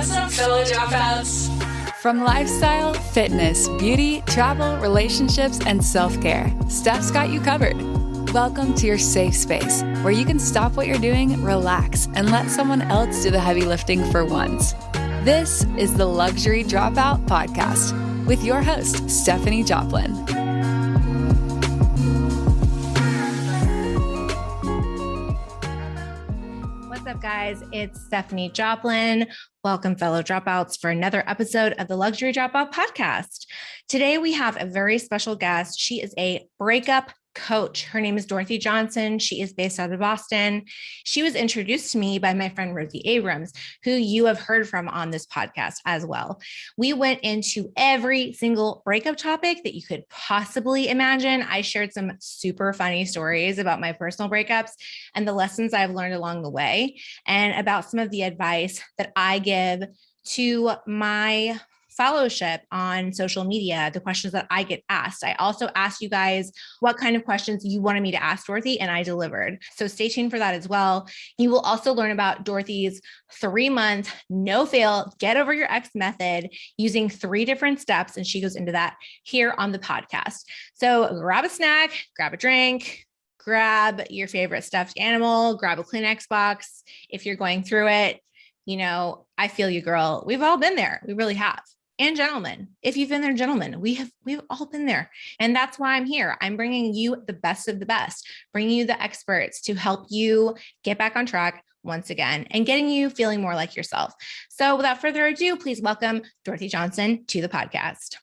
What's up, fellow dropouts? From lifestyle, fitness, beauty, travel, relationships, and self-care, Steph's got you covered. Welcome to your safe space, where you can stop what you're doing, relax, and let someone else do the heavy lifting for once. This is the Luxury Dropout Podcast with your host, Stephanie Joplin. What's up, guys? It's Stephanie Joplin. Welcome, fellow dropouts, for another episode of the Luxury Dropout Podcast. Today, we have a very special guest. She is a breakup coach. Her name is Dorothy Johnson. She is based out of Boston. She was introduced to me by my friend Rosie Abrams, who you have heard from on this podcast as well. We went into every single breakup topic that you could possibly imagine. I shared some super funny stories about my personal breakups and the lessons I've learned along the way, and about some of the advice that I give to my fellowship on social media, the questions that I get asked. I also asked you guys what kind of questions you wanted me to ask Dorothy, and I delivered. So stay tuned for that as well. You will also learn about Dorothy's 3-month no fail, get over your ex method using 3 different steps. And she goes into that here on the podcast. So grab a snack, grab a drink, grab your favorite stuffed animal, grab a Kleenex box. If you're going through it, you know, I feel you, girl. We've all been there. We really have. And gentlemen, if you've been there, gentlemen, we've all been there. And that's why I'm here. I'm bringing you the best of the best, bringing you the experts to help you get back on track once again and getting you feeling more like yourself. So without further ado, please welcome Dorothy Johnson to the podcast.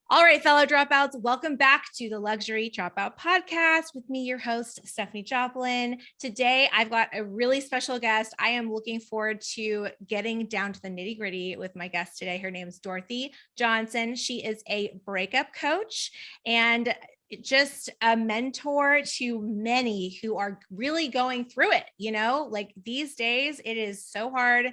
All right, fellow dropouts, welcome back to the Luxury Dropout Podcast with me, your host, Stephanie Joplin. Today, I've got a really special guest. I am looking forward to getting down to the nitty gritty with my guest today. Her name is Dorothy Johnson. She is a breakup coach and just a mentor to many who are really going through it. You know, like these days, it is so hard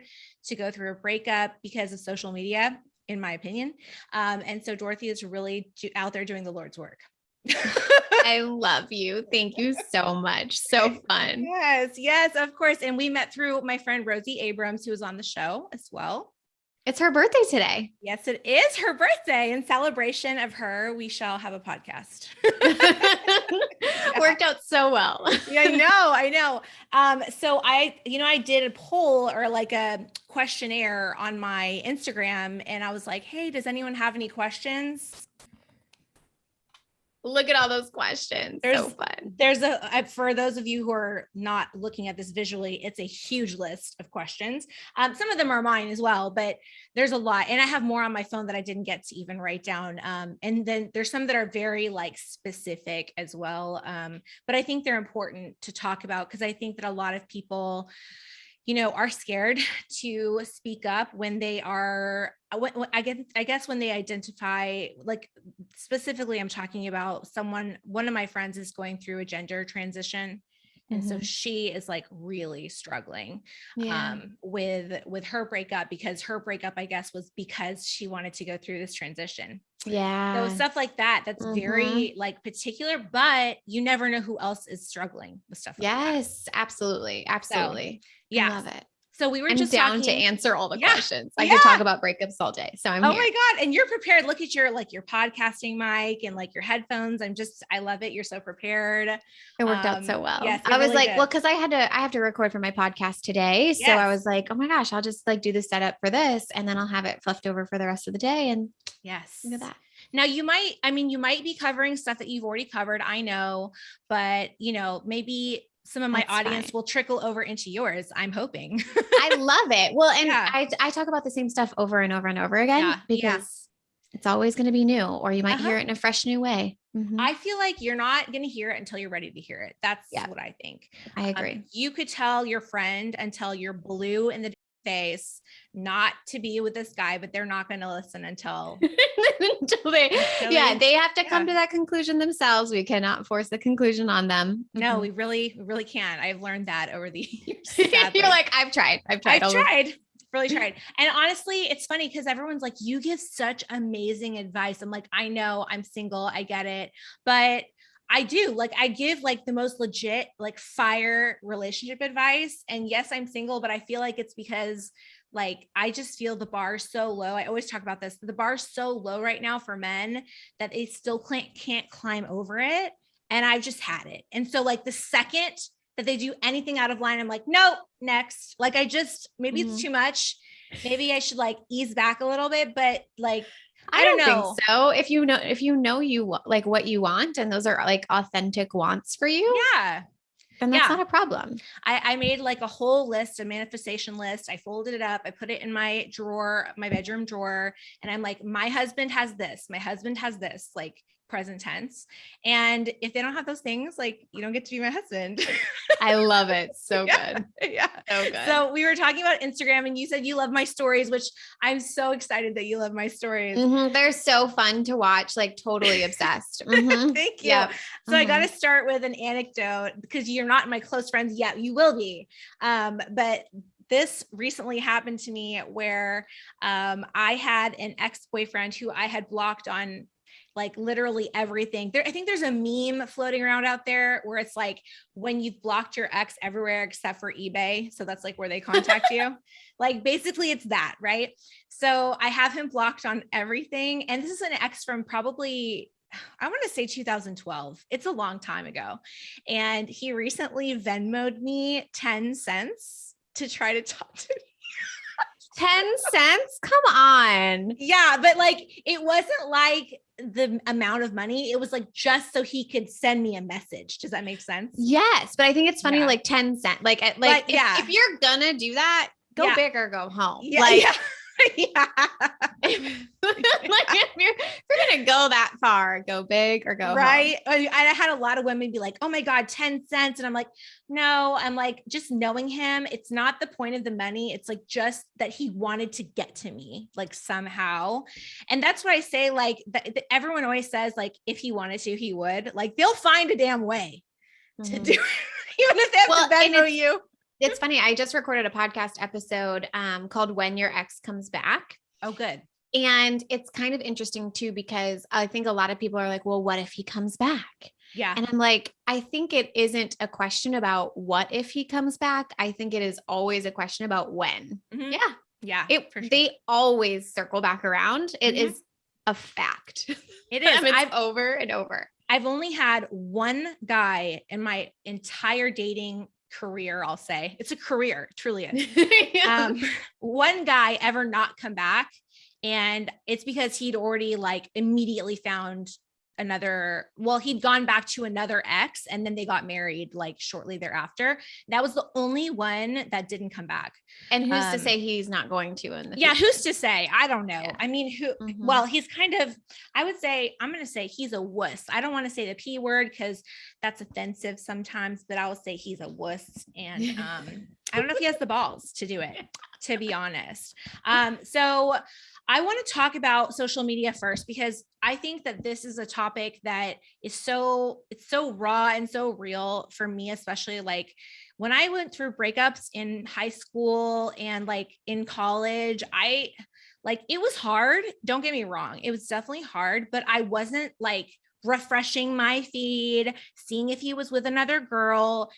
to go through a breakup because of social media, in my opinion. And so Dorothy is really out there doing the Lord's work. I love you. Thank you so much. So fun. Yes, of course. And we met through my friend Rosie Abrams, who was on the show as well. It's her birthday today. Yes, it is her birthday. In celebration of her, we shall have a podcast. Worked out so well. Yeah, I know. So I did a poll or like a questionnaire on my Instagram, and I was like, hey, does anyone have any questions? Look at all those questions. So fun. There's for those of you who are not looking at this visually, it's a huge list of questions. Some of them are mine as well, but there's a lot. And I have more on my phone that I didn't get to even write down. And then there's some that are very like specific as well. But I think they're important to talk about because I think that a lot of people, you know, are scared to speak up when they are, I guess when they identify, like specifically, I'm talking about one of my friends is going through a gender transition. And so she is like really struggling with her breakup, because her breakup, I guess, was because she wanted to go through this transition. Yeah. So stuff like that, that's very like particular, but you never know who else is struggling with stuff like that. Yes, absolutely. Absolutely. So, yeah. I love it. So we were I'm just down talking to answer all the questions. I could talk about breakups all day. So I'm here. Oh my God. And you're prepared. Look at your podcasting mic and like your headphones. I love it. You're so prepared. It worked out so well. Yes, I was really like, good. well, cause I have to record for my podcast today. So I was like, oh my gosh, I'll just like do the setup for this and then I'll have it left over for the rest of the day. And look at that. Now you might be covering stuff that you've already covered. I know, but you know, maybe some of my audience will trickle over into yours. I'm hoping. I love it. Well, and I talk about the same stuff over and over and over again because it's always going to be new, or you might hear it in a fresh new way. I feel like you're not going to hear it until you're ready to hear it. That's what I think. I agree. You could tell your friend until you're blue in the face not to be with this guy, but they're not going to listen until they have to come to that conclusion themselves. We cannot force the conclusion on them. No, we really can't. I've learned that over the years. You're like, I've tried. Really tried. And honestly, it's funny because everyone's like, you give such amazing advice. I'm like, I know I'm single. I get it. But I do, like, I give like the most legit, like fire relationship advice. And yes, I'm single, but I feel like it's because like, I just feel the bar so low. I always talk about this. The bar is so low right now for men that they still can't climb over it. And I've just had it. And so like the second that they do anything out of line, I'm like, nope, next. Like maybe it's too much. Maybe I should like ease back a little bit, but like, I don't know. think so. If you know you like what you want and those are like authentic wants for you. Yeah. Then that's not a problem. I made like a whole list, a manifestation list. I folded it up. I put it in my drawer, my bedroom drawer. And I'm like, my husband has this. My husband has this, like present tense. And if they don't have those things, like you don't get to be my husband. I love it. So good. Yeah. So good. So we were talking about Instagram and you said you love my stories, which I'm so excited that you love my stories. They're so fun to watch, like totally obsessed. Thank you. Yep. So I got to start with an anecdote because you're not my close friends yet. You will be. But this recently happened to me where I had an ex-boyfriend who I had blocked on like literally everything. I think there's a meme floating around out there where it's like when you've blocked your ex everywhere except for eBay. So that's like where they contact you. Like basically it's that, right? So I have him blocked on everything. And this is an ex from probably, I want to say 2012. It's a long time ago. And he recently Venmo'd me 10 cents to try to talk to me. 10 cents? Come on. Yeah. But like, it wasn't like the amount of money. It was like, just so he could send me a message. Does that make sense? Yes. But I think it's funny, like 10 cents, if you're gonna do that, go big or go home. Yeah. Like, yeah. like if you're gonna go that far, go big or go right. home. I had a lot of women be like, oh my God, 10 cents. And I'm like, no, I'm like, just knowing him, it's not the point of the money. It's like just that he wanted to get to me like somehow. And that's what I say. Like everyone always says, like, if he wanted to, he would. Like they'll find a damn way to do it, even if they have to Venmo you. It's funny. I just recorded a podcast episode called When Your Ex Comes Back. Oh, good. And it's kind of interesting too, because I think a lot of people are like, well, what if he comes back? Yeah. And I'm like, I think it isn't a question about what if he comes back. I think it is always a question about when. Mm-hmm. Yeah. Yeah. For sure. They always circle back around. It is a fact. It is. It's over and over. I've only had one guy in my entire dating career, I'll say. It's a career, it truly is. One guy ever not come back. And it's because he'd already like immediately found he'd gone back to another ex and then they got married like shortly thereafter. That was the only one that didn't come back. And who's to say he's not going to in the future? Who's to say? I don't know. Yeah. I mean, well, he's kind of, I'm going to say he's a wuss. I don't want to say the P word because that's offensive sometimes, but I will say he's a wuss. And I don't know if he has the balls to do it, to be honest. So I want to talk about social media first, because I think that this is a topic that is it's so raw and so real for me, especially like when I went through breakups in high school and like in college, it was hard. Don't get me wrong. It was definitely hard, but I wasn't like refreshing my feed, seeing if he was with another girl,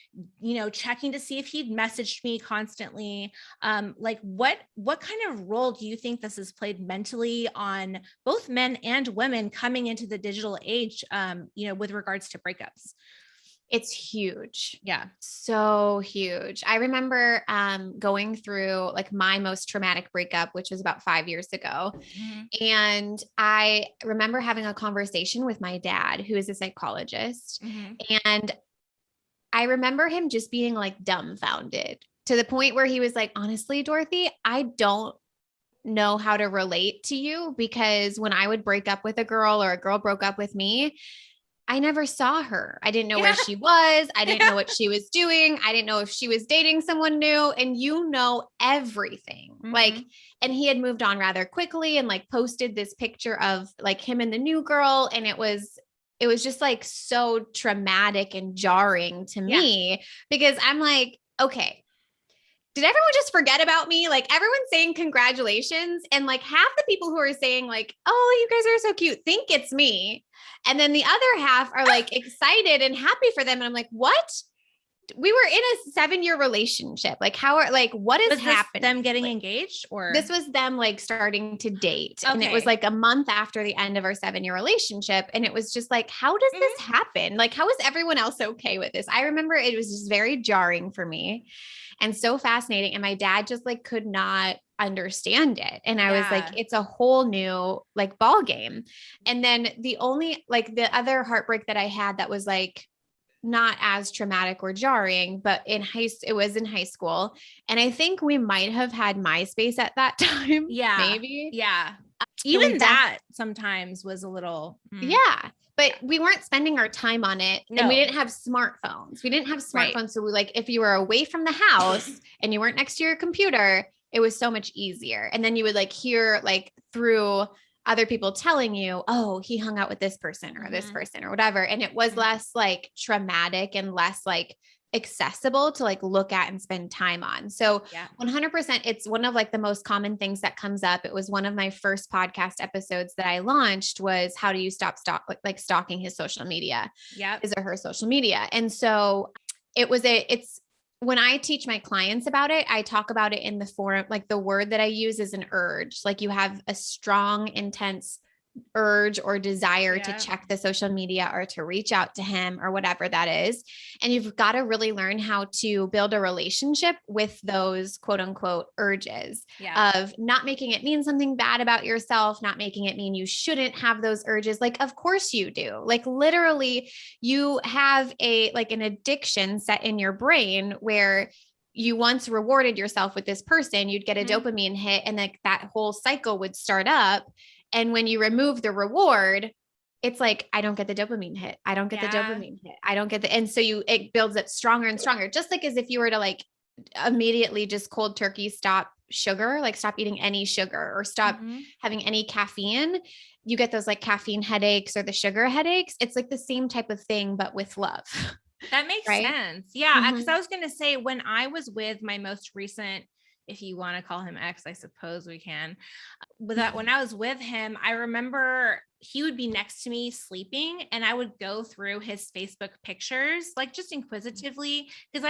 checking to see if he'd messaged me constantly. Like what kind of role do you think this has played mentally on both men and women coming into the digital age, with regards to breakups? It's huge. Yeah. So huge. I remember going through like my most traumatic breakup, which was about 5 years ago. Mm-hmm. And I remember having a conversation with my dad, who is a psychologist. Mm-hmm. And I remember him just being like dumbfounded to the point where he was like, honestly, Dorothy, I don't know how to relate to you, because when I would break up with a girl or a girl broke up with me, I never saw her. I didn't know where she was. I didn't know what she was doing. I didn't know if she was dating someone new, and everything. Mm-hmm. And he had moved on rather quickly and like posted this picture of like him and the new girl. And it was just like so traumatic and jarring to me, because I'm like, okay, did everyone just forget about me? Like everyone's saying congratulations. And like half the people who are saying like, oh, you guys are so cute, think it's me. And then the other half are like excited and happy for them. And I'm like, what? we were in a 7-year relationship. Like what is happening? Them getting engaged or? This was them like starting to date. Okay. And it was like a month after the end of our 7-year relationship. And it was just like, how does this happen? Like, how is everyone else okay with this? I remember it was just very jarring for me and so fascinating. And my dad just like could not understand it. And I was like, it's a whole new like ball game. And then the other heartbreak that I had that was like, not as traumatic or jarring, but it was in high school. And I think we might have had MySpace at that time. Yeah. Maybe. Yeah. Even that sometimes was a little. Yeah. But we weren't spending our time on it. No. And we didn't have smartphones. Right. So if you were away from the house and you weren't next to your computer, it was so much easier. And then you would like hear like through other people telling you, oh, he hung out with this person or this person or whatever. And it was less like traumatic and less like accessible to like look at and spend time on. So 100%, it's one of like the most common things that comes up. It was one of my first podcast episodes that I launched was how do you stop stalking his social media? Yeah. His or her social media. And so it's when I teach my clients about it, I talk about it in the form, like the word that I use is an urge. Like you have a strong, intense urge or desire to check the social media or to reach out to him or whatever that is. And you've got to really learn how to build a relationship with those quote unquote urges of not making it mean something bad about yourself, not making it mean you shouldn't have those urges. Like, of course you do. Like literally you have an addiction set in your brain where you once rewarded yourself with this person, you'd get a dopamine hit and like that whole cycle would start up. And when you remove the reward, it's like, I don't get the dopamine hit. I don't get the dopamine hit. I don't get the, and so it builds up stronger and stronger, just like as if you were to like immediately just cold turkey, stop sugar, like stop eating any sugar or stop having any caffeine. You get those like caffeine headaches or the sugar headaches. It's like the same type of thing, but with love. That makes sense. Yeah. Cause I was going to say when I was with my most recent, if you want to call him ex, I suppose we can. When I was with him, I remember he would be next to me sleeping and I would go through his Facebook pictures, like just inquisitively, because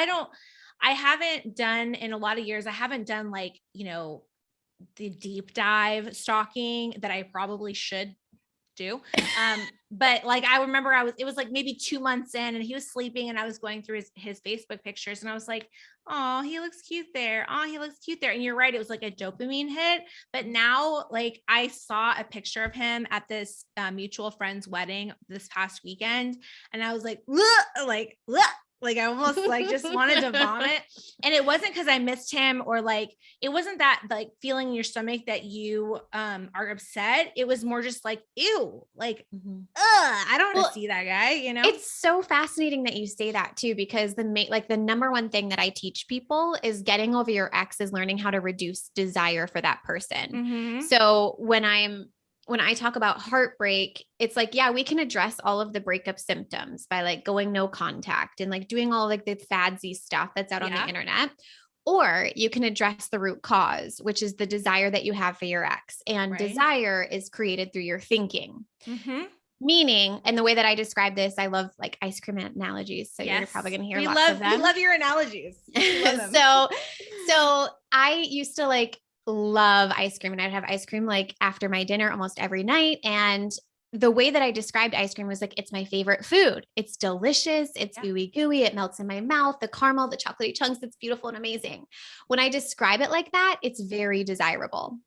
I haven't done in a lot of years, I haven't done like, the deep dive stalking that I probably should do. But like, I remember it was like maybe 2 months in and he was sleeping and I was going through his Facebook pictures and I was like, oh, he looks cute there. Oh, he looks cute there. And you're right. It was like a dopamine hit. But now like I saw a picture of him at this mutual friend's wedding this past weekend. And I was like, like I almost like just wanted to vomit. And it wasn't because I missed him or like, it wasn't that like feeling in your stomach that you are upset. It was more just like, ew, like, I don't want to see that guy, It's so fascinating that you say that too, because the number one thing that I teach people is getting over your ex is learning how to reduce desire for that person. So when I talk about heartbreak, it's like, we can address all of the breakup symptoms by like going no contact and like doing all like the fadsy stuff that's out on the internet. Or you can address the root cause, which is the desire that you have for your ex. And desire is created through your thinking. Meaning, and the way that I describe this, I love like ice cream analogies. So you're probably going to hear lots of them. We love your analogies. So I used to like love ice cream and I'd have ice cream like after my dinner almost every night. And the way that I described ice cream was like, it's my favorite food. It's delicious. It's gooey gooey. It melts in my mouth, the caramel, the chocolatey chunks. It's beautiful and amazing. When I describe it like that, it's very desirable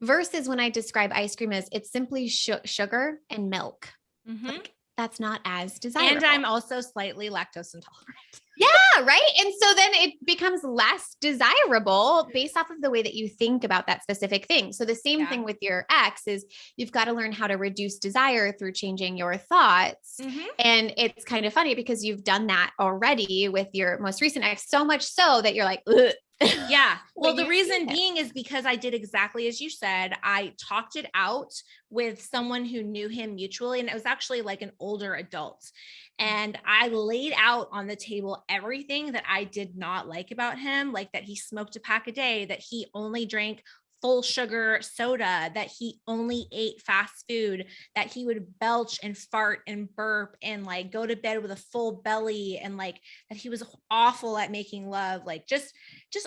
versus when I describe ice cream as it's simply sugar and milk. Like, that's not as desirable. And I'm also slightly lactose intolerant. Yeah. Right. And so then it becomes less desirable based off of the way that you think about that specific thing. So the same thing with your ex is you've got to learn how to reduce desire through changing your thoughts. And it's kind of funny because you've done that already with your most recent ex, so much so that you're like, ugh. Yeah. Well, the reason being is because I did exactly as you said. I talked it out with someone who knew him mutually, and it was actually like an older adult. And I laid out on the table everything that I did not like about him, like that he smoked a pack a day, that he only drank full sugar soda, that he only ate fast food, that he would belch and fart and burp and like go to bed with a full belly, and like that he was awful at making love, like just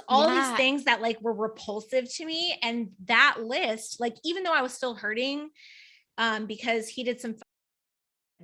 all of these things that like were repulsive to me. And that list, like, even though I was still hurting, because he did some,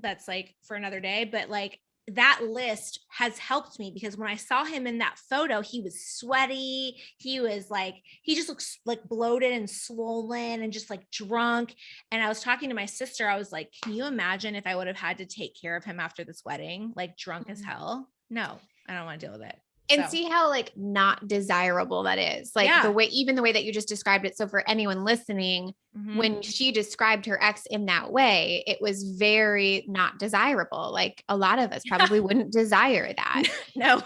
that's like for another day, but like that list has helped me, because when I saw him in that photo, he was sweaty. He was like, he just looks like bloated and swollen and just like drunk. And I was talking to my sister. I was like, can you imagine if I would have had to take care of him after this wedding, like drunk as hell? No, I don't want to deal with it. And So. see how like not desirable that is. Like even the way that you just described it. So for anyone listening, when she described her ex in that way, it was very not desirable. Like a lot of us probably wouldn't desire that. No,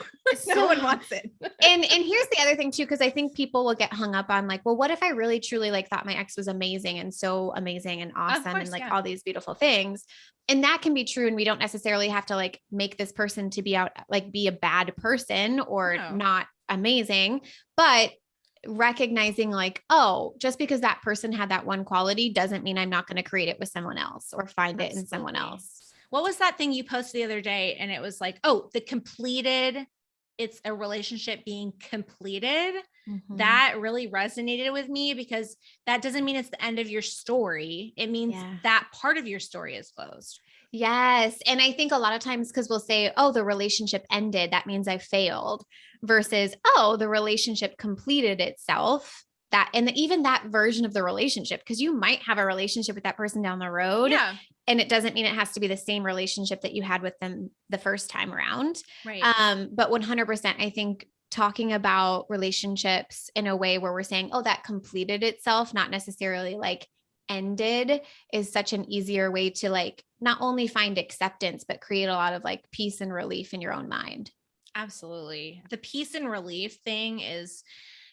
no one wants it. and here's the other thing too, because I think people will get hung up on like, well, what if I really truly like thought my ex was amazing and so amazing and awesome and like all these beautiful things. And that can be true. And we don't necessarily have to like make this person to be out, like be a bad person or not amazing, but recognizing like, oh, just because that person had that one quality doesn't mean I'm not going to create it with someone else or find it in someone else. What was that thing you posted the other day? And it was like, oh, it's a relationship being completed. That really resonated with me, because that doesn't mean it's the end of your story. It means that part of your story is closed. Yes. And I think a lot of times, because we'll say, oh, the relationship ended, that means I failed, versus, oh, the relationship completed itself. That, and even that version of the relationship, because you might have a relationship with that person down the road. Yeah. And it doesn't mean it has to be the same relationship that you had with them the first time around. Right. But 100%, I think talking about relationships in a way where we're saying, oh, that completed itself, not necessarily like ended, is such an easier way to like not only find acceptance, but create a lot of like peace and relief in your own mind. Absolutely. The peace and relief thing is,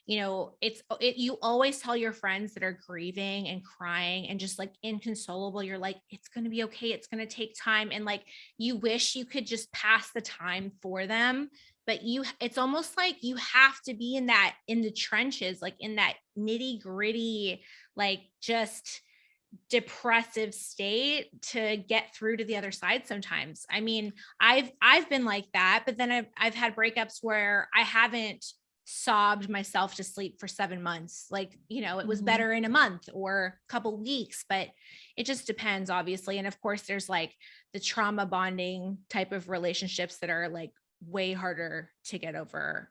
you know, you always tell your friends that are grieving and crying and just like inconsolable, you're like, it's going to be okay. It's going to take time. And like, you wish you could just pass the time for them, but it's almost like you have to be in the trenches, like in that nitty gritty, like just depressive state to get through to the other side sometimes. I mean, I've been like that, but then I've had breakups where I haven't sobbed myself to sleep for 7 months. Like, you know, it was better in a month or a couple weeks, but it just depends, obviously. And of course there's like the trauma bonding type of relationships that are like way harder to get over.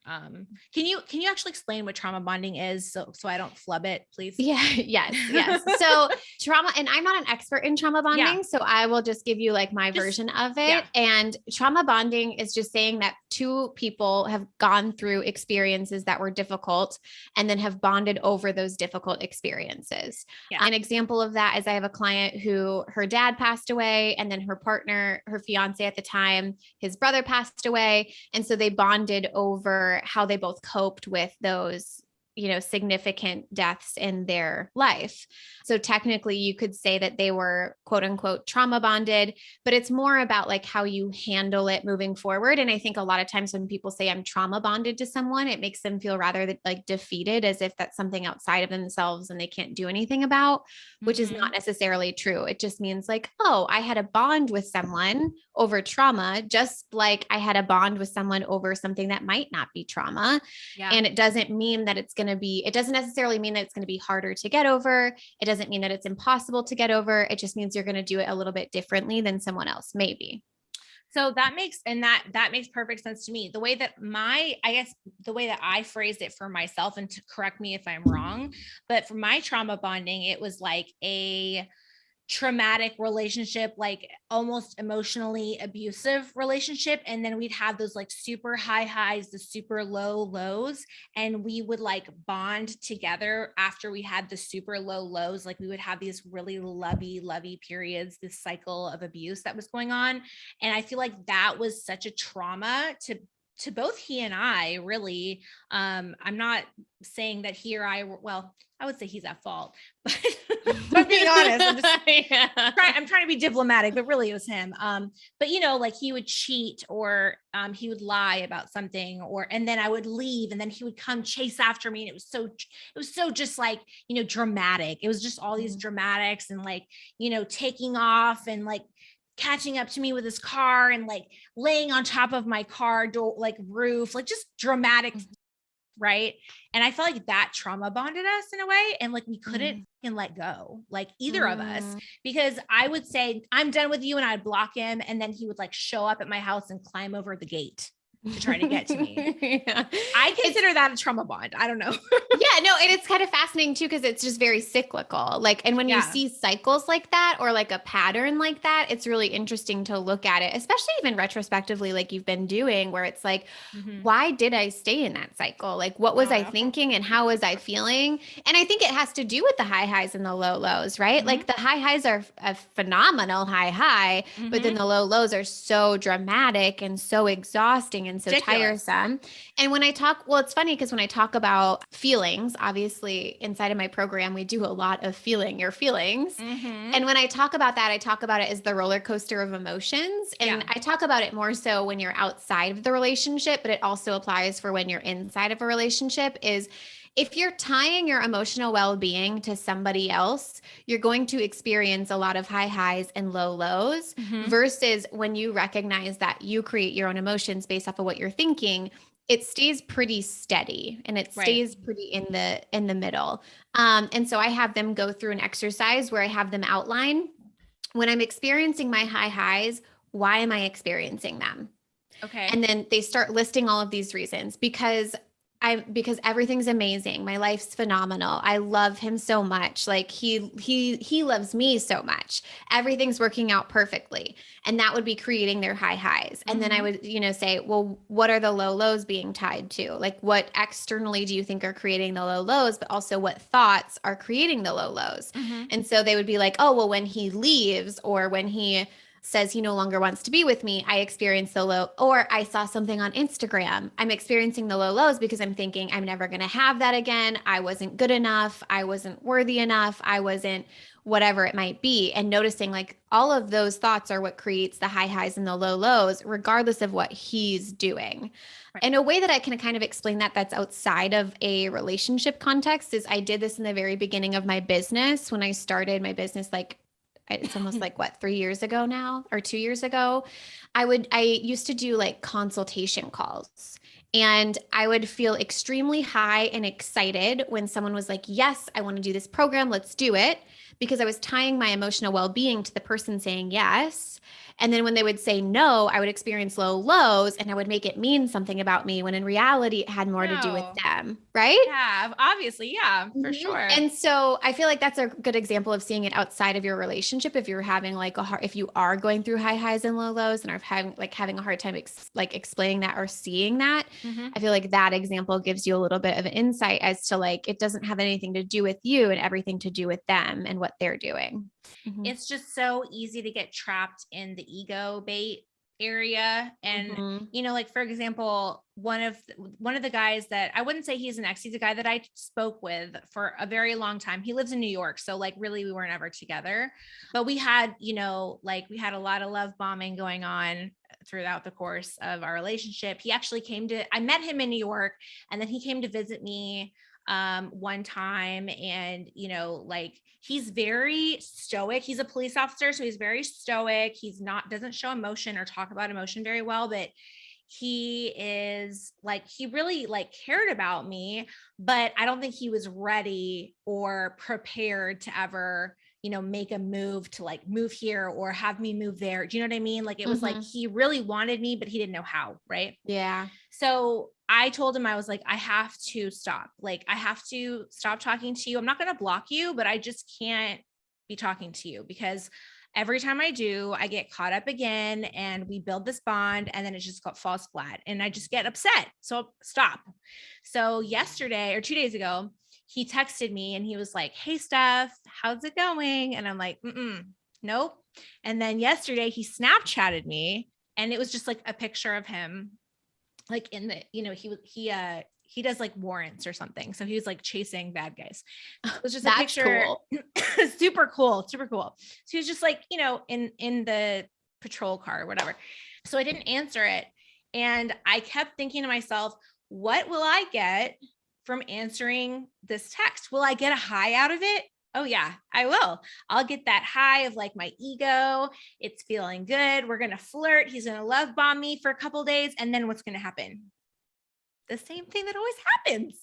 Can you actually explain what trauma bonding is, so I don't flub it, please? Yeah. Yes. So trauma, and I'm not an expert in trauma bonding, so I will just give you like my version of it. Yeah. And trauma bonding is just saying that two people have gone through experiences that were difficult and then have bonded over those difficult experiences. Yeah. An example of that is I have a client who her dad passed away, and then her partner, her fiance at the time, his brother passed away. And so they bonded over how they both coped with those, you know, significant deaths in their life. So technically you could say that they were quote unquote trauma bonded, but it's more about like how you handle it moving forward. And I think a lot of times when people say I'm trauma bonded to someone, it makes them feel rather like defeated, as if that's something outside of themselves and they can't do anything about, which is not necessarily true. It just means like, oh, I had a bond with someone over trauma, just like I had a bond with someone over something that might not be trauma. Yeah. And it doesn't mean that it doesn't necessarily mean that it's going to be harder to get over. It doesn't mean that it's impossible to get over. It just means you're going to do it a little bit differently than someone else, maybe. So that makes perfect sense to me. The way that I phrased it for myself, and to correct me if I'm wrong, but for my trauma bonding, it was like a traumatic relationship, like almost emotionally abusive relationship. And then we'd have those like super high highs, the super low lows. And we would like bond together after we had the super low lows. Like we would have these really lovey periods, this cycle of abuse that was going on. And I feel like that was such a trauma to to both he and I really, I'm not saying that I would say he's at fault, but I'm being honest. I'm trying to be diplomatic, but really it was him. But like he would cheat or he would lie about something and then I would leave and then he would come chase after me. And it was so just like, dramatic. It was just all these dramatics and like, taking off and like catching up to me with his car and like laying on top of my car door, like roof, like just dramatic. Right. And I felt like that trauma bonded us in a way. And like, we couldn't let go, like either of us, because I would say, I'm done with you. And I'd block him. And then he would like show up at my house and climb over the gate to try to get to me. Yeah. I consider that a trauma bond. I don't know. Yeah, no, and it's kind of fascinating too, because it's just very cyclical. Like, and when you see cycles like that, or like a pattern like that, it's really interesting to look at it, especially even retrospectively, like you've been doing, where it's like, why did I stay in that cycle? Like, what was I thinking and how was I feeling? And I think it has to do with the high highs and the low lows, right? Like the high highs are a phenomenal high, but then the low lows are so dramatic and so exhausting and so tiresome. And when I talk, well, it's funny because when I talk about feelings, obviously inside of my program, we do a lot of feeling your feelings. And when I talk about that, I talk about it as the roller coaster of emotions. And I talk about it more so when you're outside of the relationship, but it also applies for when you're inside of a relationship. Is if you're tying your emotional well-being to somebody else, you're going to experience a lot of high highs and low lows versus when you recognize that you create your own emotions based off of what you're thinking, it stays pretty steady and it stays pretty in the middle. And so I have them go through an exercise where I have them outline, when I'm experiencing my high highs, why am I experiencing them? Okay. And then they start listing all of these reasons because everything's amazing. My life's phenomenal. I love him so much. Like he loves me so much. Everything's working out perfectly. And that would be creating their high highs. And then I would, say, well, what are the low lows being tied to? Like, what externally do you think are creating the low lows, but also what thoughts are creating the low lows? And so they would be like, oh, well, when he leaves or when he says he no longer wants to be with me, I experience the low, or I saw something on Instagram. I'm experiencing the low lows because I'm thinking I'm never going to have that again. I wasn't good enough. I wasn't worthy enough. I wasn't whatever it might be. And noticing like all of those thoughts are what creates the high highs and the low lows, regardless of what he's doing. And a way that I can kind of explain that that's outside of a relationship context is I did this in the very beginning of my business. When I started my business, like it's almost like 3 years ago now or 2 years ago, I used to do like consultation calls, and I would feel extremely high and excited when someone was like, yes, I want to do this program. Let's do it. Because I was tying my emotional well-being to the person saying yes. And then when they would say no, I would experience low lows and I would make it mean something about me when in reality it had more to do with them. Right? Yeah, obviously. Yeah, for sure. And so I feel like that's a good example of seeing it outside of your relationship. If you're having like if you are going through high highs and low lows and are having a hard time explaining that or seeing that, I feel like that example gives you a little bit of an insight as to like, it doesn't have anything to do with you and everything to do with them and what they're doing. It's just so easy to get trapped in the ego bait area. And, like, for example, one of the guys that I wouldn't say he's an ex, he's a guy that I spoke with for a very long time. He lives in New York. So like really we weren't ever together, but we had, we had a lot of love bombing going on throughout the course of our relationship. He actually I met him in New York, and then he came to visit me one time, and he's very stoic. He's a police officer, so he's very stoic. Doesn't show emotion or talk about emotion very well, but he is he really cared about me, but I don't think he was ready or prepared to ever make a move to move here or have me move there. Do you know what I mean? It was he really wanted me, but he didn't know how. Right. Yeah. So I told him, I was like, I have to stop. I have to stop talking to you. I'm not going to block you, but I just can't be talking to you, because every time I do, I get caught up again and we build this bond, and then it just falls flat and I just get upset. So stop. So yesterday or 2 days ago, he texted me and he was like, hey, Steph, how's it going? And I'm like, nope. And then yesterday he Snapchatted me, and it was just a picture of him like in the, he does like warrants or something. So he was like chasing bad guys. It was just a picture. Cool. Super cool. Super cool. So he was just like, in the patrol car or whatever. So I didn't answer it. And I kept thinking to myself, what will I get from answering this text? Will I get a high out of it? Oh yeah, I will. I'll get that high of like my ego. It's feeling good. We're going to flirt. He's going to love bomb me for a couple days. And then what's going to happen? The same thing that always happens,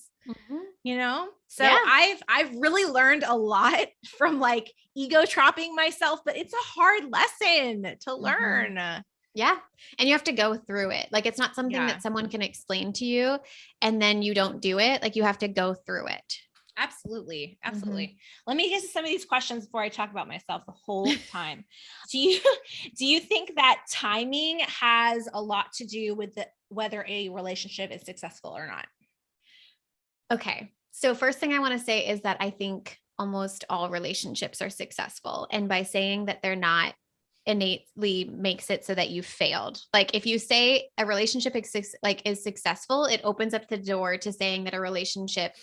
So yeah. I've really learned a lot from like ego trapping myself, but it's a hard lesson to learn. Yeah. And you have to go through it. Like, it's not something that someone can explain to you and then you don't do it. Like, you have to go through it. Absolutely. Absolutely. Let me get to some of these questions before I talk about myself the whole time. Do you think that timing has a lot to do with whether a relationship is successful or not? Okay. So first thing I want to say is that I think almost all relationships are successful. And by saying that they're not, innately makes it so that you failed. Like, if you say a relationship is successful, it opens up the door to saying that a relationship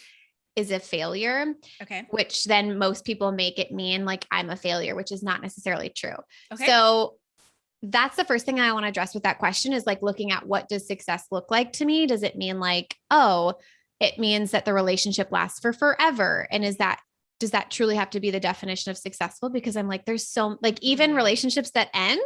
is a failure. Okay. Which then most people make it mean like I'm a failure, which is not necessarily true. Okay. So that's the first thing I want to address with that question is like looking at what does success look like to me? Does it mean like, oh, it means that the relationship lasts for forever? And does that truly have to be the definition of successful? Because I'm like, there's so like even relationships that end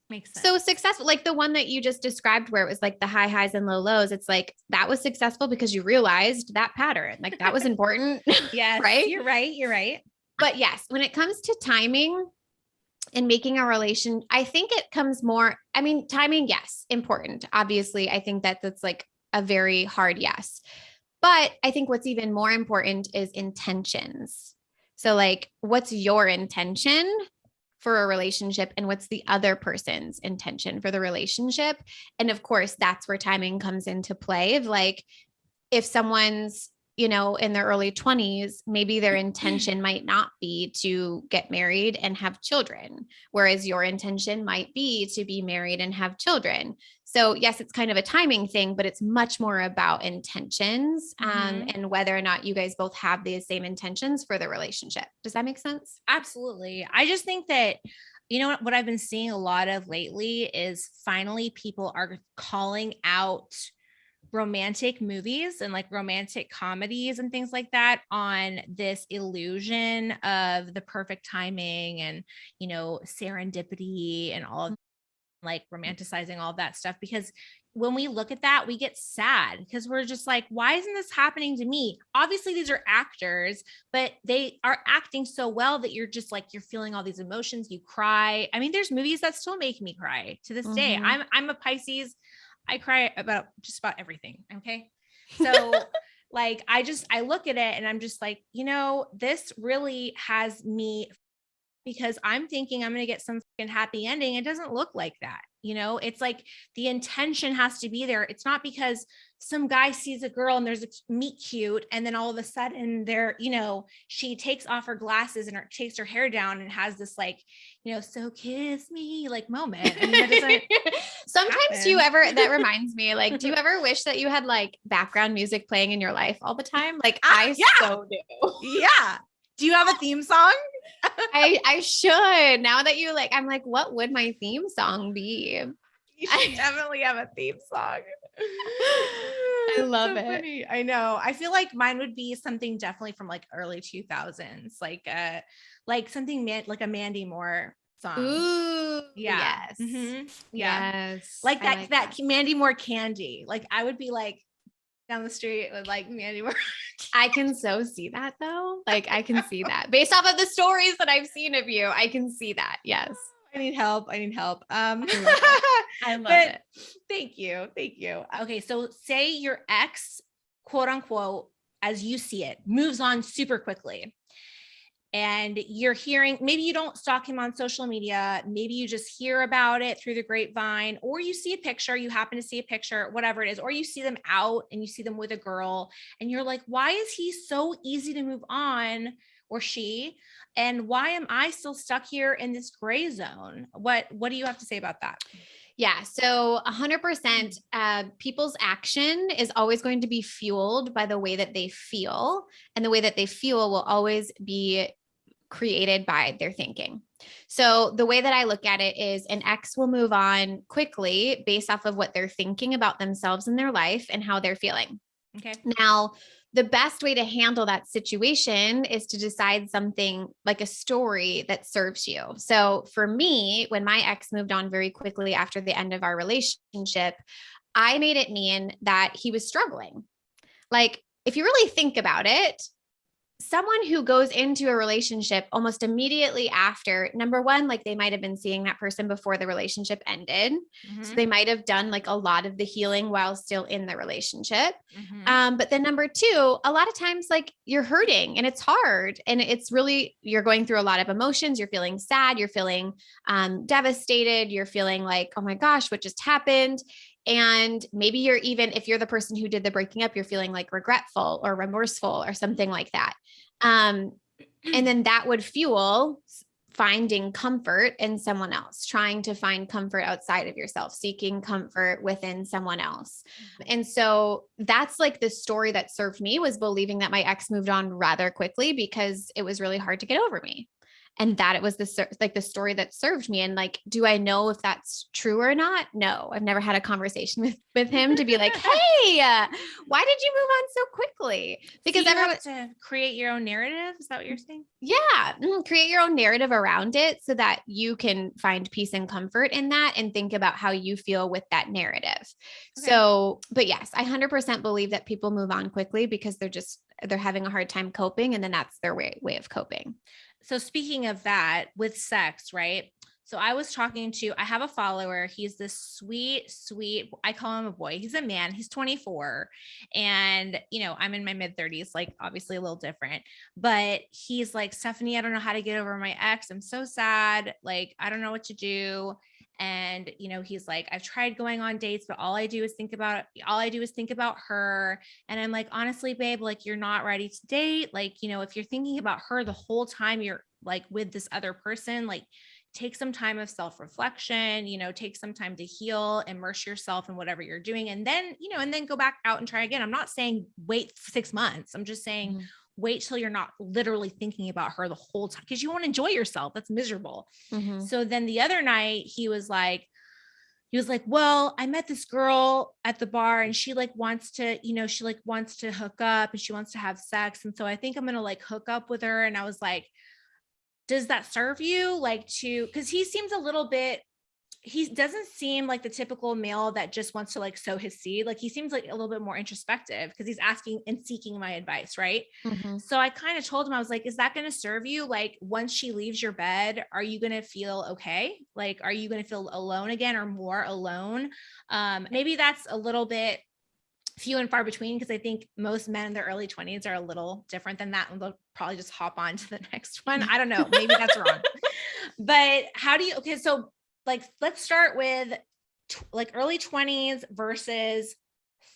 makes sense. So successful, like the one that you just described where it was like the high highs and low lows. It's like, that was successful because you realized that pattern. Like that was important. Yes. Right. You're right. But yes, when it comes to timing and making a relation, I think it comes more, timing, yes, important. Obviously, I think that's like a very hard yes. But I think what's even more important is intentions. So like, what's your intention for a relationship and what's the other person's intention for the relationship? And of course, that's where timing comes into play of like, if someone's, in their early 20s, maybe their intention might not be to get married and have children, whereas your intention might be to be married and have children. So yes, it's kind of a timing thing, but it's much more about intentions and whether or not you guys both have the same intentions for the relationship. Does that make sense? Absolutely. I just think that, what I've been seeing a lot of lately is finally people are calling out romantic movies and like romantic comedies and things like that on this illusion of the perfect timing and, serendipity and all of like romanticizing all of that stuff. Because when we look at that, we get sad because we're just like, why isn't this happening to me? Obviously these are actors, but they are acting so well that you're just like, you're feeling all these emotions. You cry. There's movies that still make me cry to this day. I'm a Pisces. I cry about just about everything. Okay. So like, I look at it and I'm just like, this really has me because I'm thinking I'm going to get some fucking happy ending. It doesn't look like that. It's like the intention has to be there. It's not because some guy sees a girl and there's a meet cute. And then all of a sudden she takes off her glasses and takes her hair down and has this like, so kiss me like moment. That doesn't Sometimes happen. That reminds me, like, do you ever wish that you had like background music playing in your life all the time? Like so do. Yeah. Do you have a theme song? I should. Now that you like, I'm like, what would my theme song be? You should definitely have a theme song. I love it. Funny. I know. I feel like mine would be something definitely from like early 2000s, like something like a Mandy Moore song. Ooh, yeah. Yes. Mm-hmm. Yeah. Yes. Like that Mandy Moore candy. Like I would be like down the street with like Mandy Moore. I can so see that though. Like I can see that based off of the stories that I've seen of you. I can see that. Yes. I need help. I love it. Thank you. Okay. So say your ex, quote unquote, as you see it, moves on super quickly. And you're hearing, maybe you don't stalk him on social media. Maybe you just hear about it through the grapevine, or you see a picture, you happen to see a picture, whatever it is, or you see them out and you see them with a girl and you're like, why is he so easy to move on, or she? And why am I still stuck here in this gray zone? What do you have to say about that? Yeah. So 100%, people's action is always going to be fueled by the way that they feel. And the way that they feel will always be created by their thinking. So the way that I look at it is an ex will move on quickly based off of what they're thinking about themselves in their life and how they're feeling. Okay. Now, the best way to handle that situation is to decide something like a story that serves you. So for me, when my ex moved on very quickly after the end of our relationship, I made it mean that he was struggling. Like, if you really think about it, someone who goes into a relationship almost immediately after, number one, like they might have been seeing that person before the relationship ended. Mm-hmm. So they might have done like a lot of the healing while still in the relationship. Mm-hmm. But then number two, a lot of times like you're hurting and it's hard and it's really, you're going through a lot of emotions. You're feeling sad. You're feeling devastated. You're feeling like, oh my gosh, what just happened? And maybe you're even, if you're the person who did the breaking up, you're feeling like regretful or remorseful or something like that. And then that would fuel finding comfort in someone else, trying to find comfort outside of yourself, seeking comfort within someone else. And so that's like the story that served me, was believing that my ex moved on rather quickly because it was really hard to get over me. And that it was the story that served me. And like, do I know if that's true or not? No, I've never had a conversation with him to be like, hey, why did you move on so quickly? Because so you everyone have to create your own narrative. Is that what you're saying? Yeah. Create your own narrative around it so that you can find peace and comfort in that and think about how you feel with that narrative. Okay. So, but yes, I 100% believe that people move on quickly because they're having a hard time coping. And then that's their way of coping. So speaking of that with sex, right? So I have a follower. He's this sweet, I call him a boy. He's a man. He's 24. And, I'm in my mid 30s, like obviously a little different, but he's like, Stephanie, I don't know how to get over my ex. I'm so sad. Like, I don't know what to do. And, he's like, I've tried going on dates, but all I do is think about her. And I'm like, honestly, babe, like you're not ready to date. Like, if you're thinking about her the whole time you're like with this other person, like take some time of self-reflection, take some time to heal, immerse yourself in whatever you're doing. And then, and then go back out and try again. I'm not saying wait 6 months. I'm just saying, wait till you're not literally thinking about her the whole time, because you won't enjoy yourself. That's miserable. Mm-hmm. So then the other night he was like, well, I met this girl at the bar and she like wants to, wants to hook up and she wants to have sex. And so I think I'm going to like hook up with her. And I was like, does that serve you? Cause he seems a little bit, he doesn't seem like the typical male that just wants to like sow his seed. Like he seems like a little bit more introspective because he's asking and seeking my advice. Right. Mm-hmm. So I kind of told him, I was like, is that going to serve you? Like once she leaves your bed, are you going to feel okay? Like, are you going to feel alone again or more alone? Maybe that's a little bit few and far between, because I think most men in their early 20s are a little different than that. And they'll probably just hop on to the next one. I don't know. Maybe that's wrong. But so like, let's start with like early 20s versus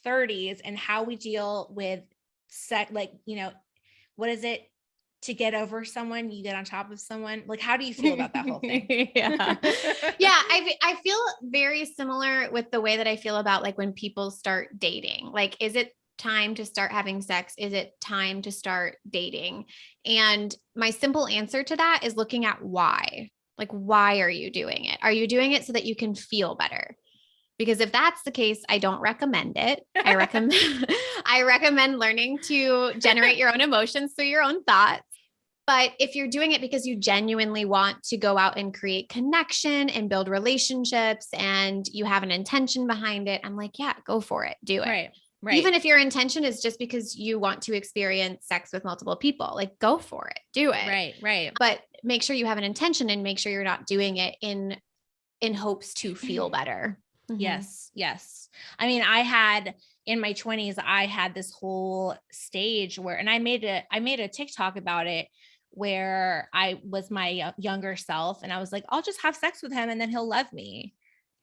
30s and how we deal with sex. Like, what is it to get over someone? You get on top of someone. Like, how do you feel about that whole thing? Yeah. Yeah. I feel very similar with the way that I feel about like when people start dating. Like, is it time to start having sex? Is it time to start dating? And my simple answer to that is looking at why. Like, why are you doing it? Are you doing it so that you can feel better? Because if that's the case, I don't recommend it. I recommend learning to generate your own emotions through your own thoughts. But if you're doing it because you genuinely want to go out and create connection and build relationships and you have an intention behind it, I'm like, yeah, go for it. Do it. Right. Even if your intention is just because you want to experience sex with multiple people, like go for it, do it. Right. But make sure you have an intention and make sure you're not doing it in hopes to feel better. Mm-hmm. Yes. I mean, in my 20s, I had this whole stage where, and I made a TikTok about it, where I was my younger self and I was like, I'll just have sex with him and then he'll love me.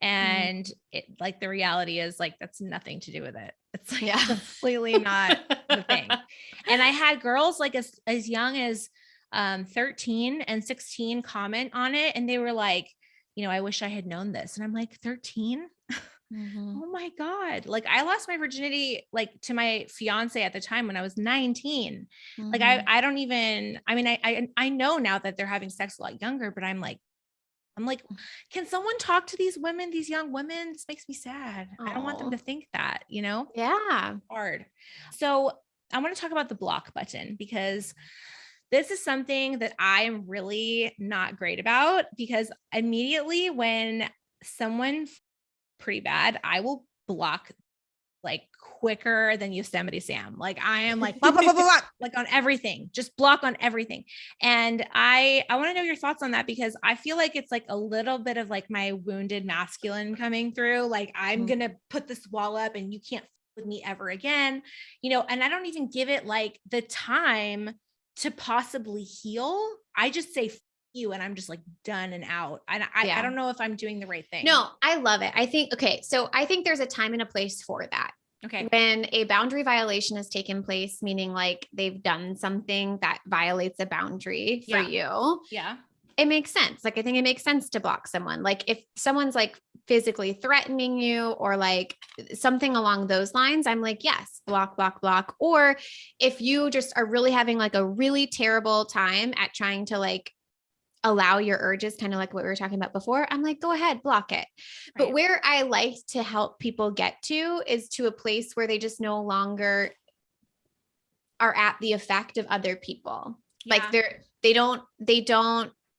And it, like, the reality is like, that's nothing to do with it. It's like completely not the thing. And I had girls like as young as 13 and 16 comment on it. And they were like, I wish I had known this. And I'm like, 13? Mhm. Oh my God. Like I lost my virginity, like to my fiance at the time when I was 19. Like Mhm. I don't even, I mean, I know now that they're having sex a lot younger, but I'm like, can someone talk to these women, these young women? This makes me sad. I don't want them Oh, to think that, yeah. hard. So I want to talk about the block button because this is something that I am really not great about, because immediately when someone pretty bad, I will block like quicker than Yosemite Sam. Like I am like blah, blah, blah, blah, blah, like on everything, just block on everything. And I want to know your thoughts on that, because I feel like it's like a little bit of like my wounded masculine coming through. Like I'm going to put this wall up and you can't f- with me ever again, and I don't even give it like the time to possibly heal. I just say, "F- you," and I'm just like done and out. And I Yeah. don't know if I'm doing the right thing. No, I love it. So I think there's a time and a place for that. Okay. When a boundary violation has taken place, meaning like they've done something that violates a boundary for you, Yeah. it makes sense. Like, I think it makes sense to block someone. Like if someone's like physically threatening you or like something along those lines, I'm like, yes, block, block, block. Or if you just are really having like a really terrible time at trying to like allow your urges, kind of like what we were talking about before, I'm like, go ahead, block it. But Right. where I like to help people get to is to a place where they just no longer are at the effect of other people. Yeah. Like they don't,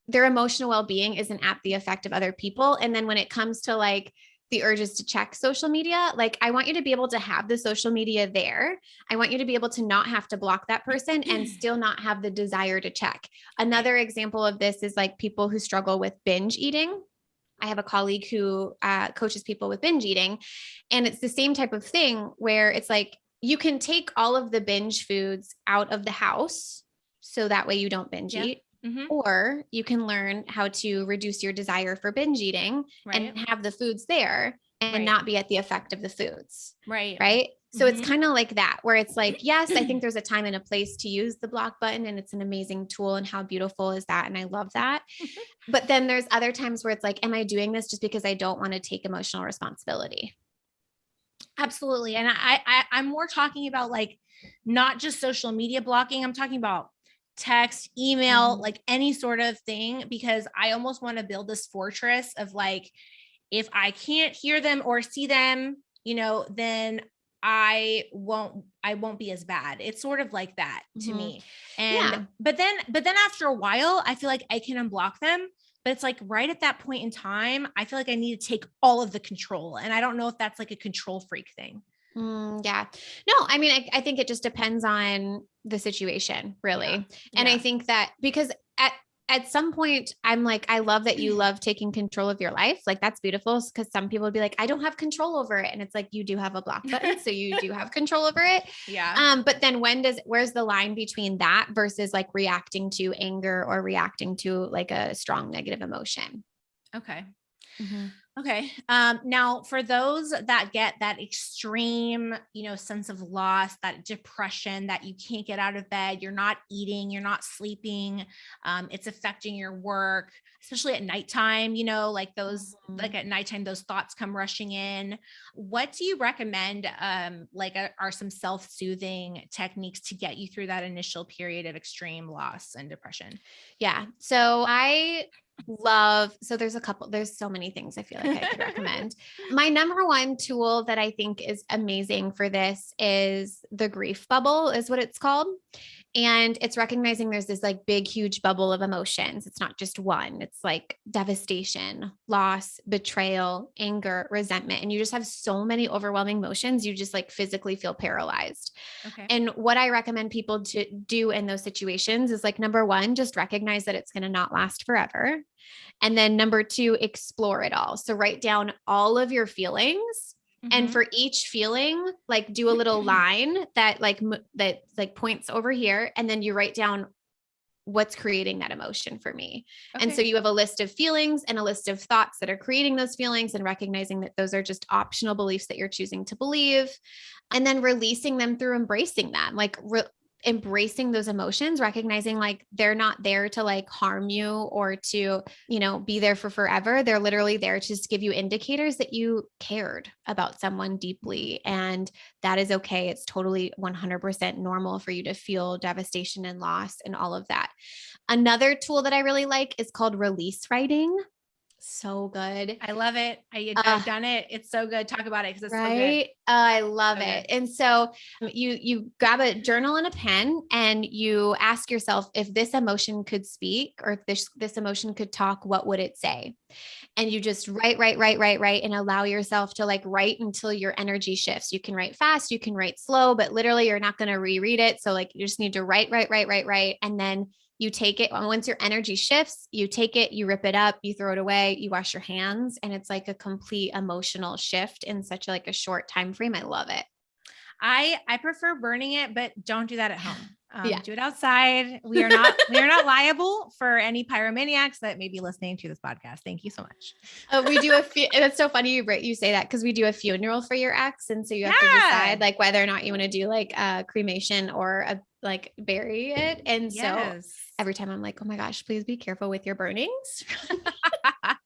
their emotional well-being isn't at the effect of other people. And then when it comes to like the urges to check social media, like I want you to be able to have the social media there. I want you to be able to not have to block that person and still not have the desire to check. Another example of this is like people who struggle with binge eating. I have a colleague who coaches people with binge eating, and it's the same type of thing where it's like, you can take all of the binge foods out of the house so that way you don't binge eat. Mm-hmm. Or you can learn how to reduce your desire for binge eating and have the foods there and not be at the effect of the foods. Right. Right. So Mm-hmm. it's kind of like that, where it's like, yes, I think there's a time and a place to use the block button, and it's an amazing tool. And how beautiful is that? And I love that. But then there's other times where it's like, am I doing this just because I don't want to take emotional responsibility? Absolutely. And I'm more talking about like not just social media blocking. I'm talking about text, email, like any sort of thing, because I almost want to build this fortress of like, if I can't hear them or see them, then I won't be as bad. It's sort of like that to me. And but then after a while, I feel like I can unblock them. But it's like right at that point in time, I feel like I need to take all of the control. And I don't know if that's like a control freak thing. Yeah. No, I mean, I think it just depends on the situation, really. Yeah. And Yeah. I think that because at some point, I'm like, I love that you love taking control of your life. Like that's beautiful, because some people would be like, I don't have control over it. And it's like, you do have a block button. So you do have control over it. Yeah. But then where's the line between that versus like reacting to anger or reacting to like a strong negative emotion? Okay. Okay. Now for those that get that extreme, sense of loss, that depression, that you can't get out of bed, you're not eating, you're not sleeping, it's affecting your work, especially at nighttime, like those, like at nighttime, those thoughts come rushing in. What do you recommend, are some self-soothing techniques to get you through that initial period of extreme loss and depression? Yeah. So there's so many things I feel like I could recommend. My number one tool that I think is amazing for this is the grief bubble, is what it's called. And it's recognizing there's this like big, huge bubble of emotions. It's not just one. It's like devastation, loss, betrayal, anger, resentment. And you just have so many overwhelming emotions. You just like physically feel paralyzed. Okay. And what I recommend people to do in those situations is like, number one, just recognize that it's going to not last forever. And then number two, explore it all. So write down all of your feelings. And for each feeling, like do a little line that points over here. And then you write down what's creating that emotion for me. Okay. And so you have a list of feelings and a list of thoughts that are creating those feelings, and recognizing that those are just optional beliefs that you're choosing to believe, and then releasing them through embracing them. Like embracing those emotions, recognizing like they're not there to like harm you or to, be there for forever. They're literally there to just give you indicators that you cared about someone deeply. And that is okay. It's totally 100% normal for you to feel devastation and loss and all of that. Another tool that I really like is called release writing. So good. I love it. I've done it. It's so good. Talk about it because it's so good. I love So it. good. And so you grab a journal and a pen and you ask yourself, if this emotion could speak or if this emotion could talk, what would it say? And you just write, and allow yourself to like write until your energy shifts. You can write fast, you can write slow, but literally you're not going to reread it. So like you just need to write. And then you take it once your energy shifts, you take it, you rip it up, you throw it away, you wash your hands. And it's like a complete emotional shift in such like a short time frame. I love it. I prefer burning it, but don't do that at home. Yeah. Do it outside. We are not liable for any pyromaniacs that may be listening to this podcast. Thank you so much. We do it's so funny you say that because we do a funeral for your ex. And so you have to decide like whether or not you want to do like a cremation or like bury it. And so every time I'm like, oh my gosh, please be careful with your burnings. I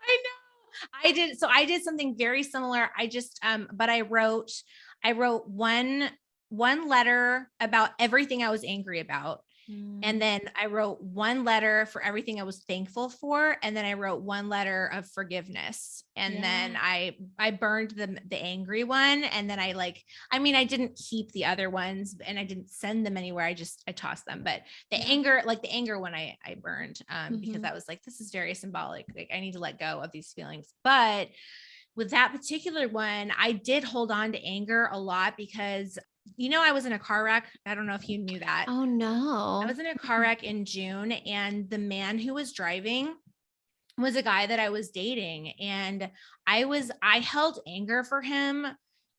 know. I did something very similar. I just, but I wrote one letter about everything I was angry about. And then I wrote one letter for everything I was thankful for. And then I wrote one letter of forgiveness. And then I burned the angry one. And then I didn't keep the other ones and I didn't send them anywhere. I tossed them, but the anger one I burned, because I was like, this is very symbolic. Like I need to let go of these feelings. But with that particular one, I did hold on to anger a lot because I was in a car wreck. I don't know if you knew that. Oh no. I was in a car wreck in June and the man who was driving was a guy that I was dating. And I held anger for him,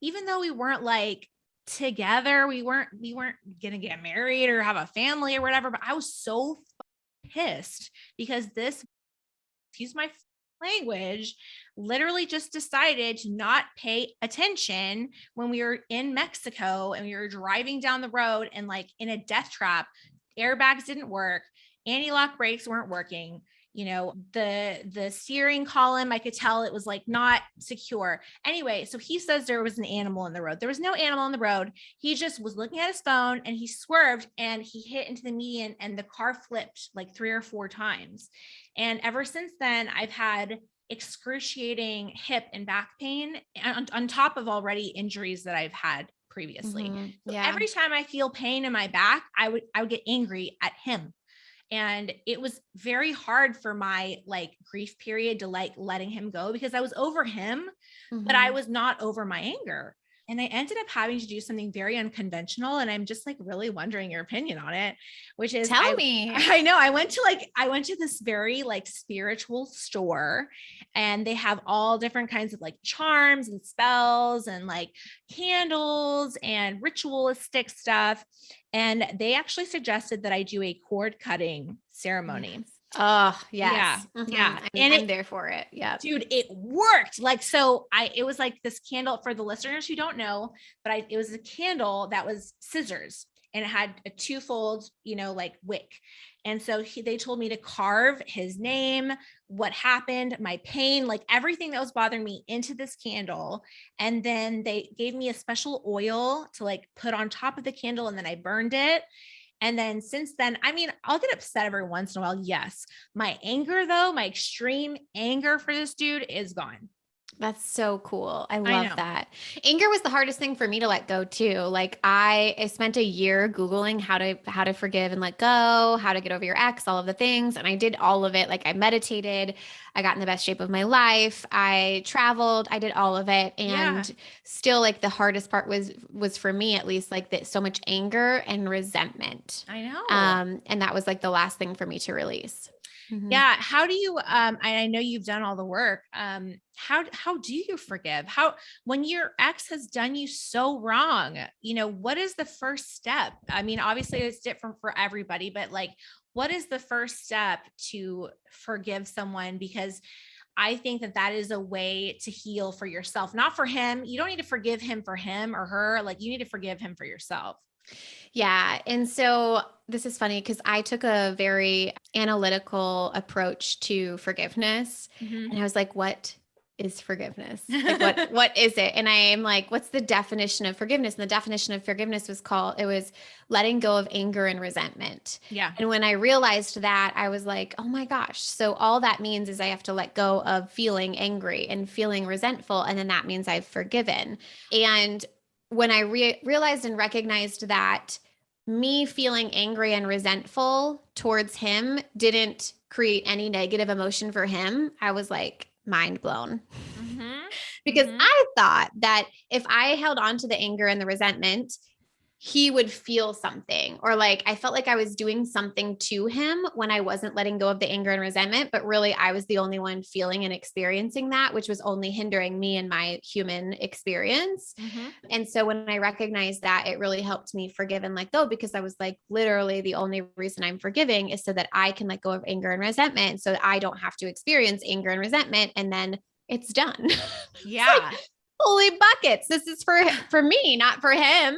even though we weren't like together. We weren't going to get married or have a family or whatever, but I was so pissed because excuse my language, literally just decided to not pay attention when we were in Mexico and we were driving down the road and like in a death trap, airbags didn't work, anti-lock brakes weren't working. The steering column, I could tell it was like not secure. Anyway, so he says there was an animal in the road. There was no animal on the road. He just was looking at his phone and he swerved and he hit into the median and the car flipped like 3 or 4 times. And ever since then, I've had excruciating hip and back pain on top of already injuries that I've had previously. So every time I feel pain in my back, I would get angry at him. And it was very hard for my like grief period to like letting him go because I was over him, but I was not over my anger. And I ended up having to do something very unconventional. And I'm just like really wondering your opinion on it, which is tell me. I know I went to this very like spiritual store and they have all different kinds of like charms and spells and like candles and ritualistic stuff. And they actually suggested that I do a cord cutting ceremony. Oh, yes. Yeah. I'm there for it. Yeah. Dude, it worked. Like, so it was like this candle for the listeners who don't know, but it was a candle that was scissors and it had a 2-fold, like wick. And so they told me to carve his name, what happened, my pain, like everything that was bothering me into this candle. And then they gave me a special oil to like put on top of the candle. And then I burned it. And then since then, I'll get upset every once in a while. Yes. My anger though, my extreme anger for this dude is gone. That's so cool. I love that. Anger was the hardest thing for me to let go too. Like I spent a year Googling how to forgive and let go, how to get over your ex, all of the things. And I did all of it. Like I meditated, I got in the best shape of my life. I traveled, I did all of it. And still like the hardest part was for me, at least, like that so much anger and resentment. I know. And that was like the last thing for me to release. Mm-hmm. Yeah. How do you, I know you've done all the work. How do you forgive? When your ex has done you so wrong, what is the first step? Obviously it's different for everybody, but like, what is the first step to forgive someone? Because I think that is a way to heal for yourself, not for him. You don't need to forgive him for him or her. Like you need to forgive him for yourself. Yeah. And so this is funny because I took a very analytical approach to forgiveness. Mhm. And I was like, what is forgiveness? Like what is it? And I am like, what's the definition of forgiveness? And the definition of forgiveness was letting go of anger and resentment. Yeah. And when I realized that, I was like, oh my gosh. So all that means is I have to let go of feeling angry and feeling resentful. And then that means I've forgiven. And when I realized and recognized that me feeling angry and resentful towards him didn't create any negative emotion for him, I was like mind blown. Mhm. Because Mhm. I thought that if I held on to the anger and the resentment, he would feel something, or like I felt like I was doing something to him when I wasn't letting go of the anger and resentment, but really I was the only one feeling and experiencing that, which was only hindering me and my human experience. Mhm. And so when I recognized that, it really helped me forgive and let go, because I was like, literally the only reason I'm forgiving is so that I can let go of anger and resentment, so that I don't have to experience anger and resentment, and then it's done. Yeah. Like, holy buckets. This is for me, not for him.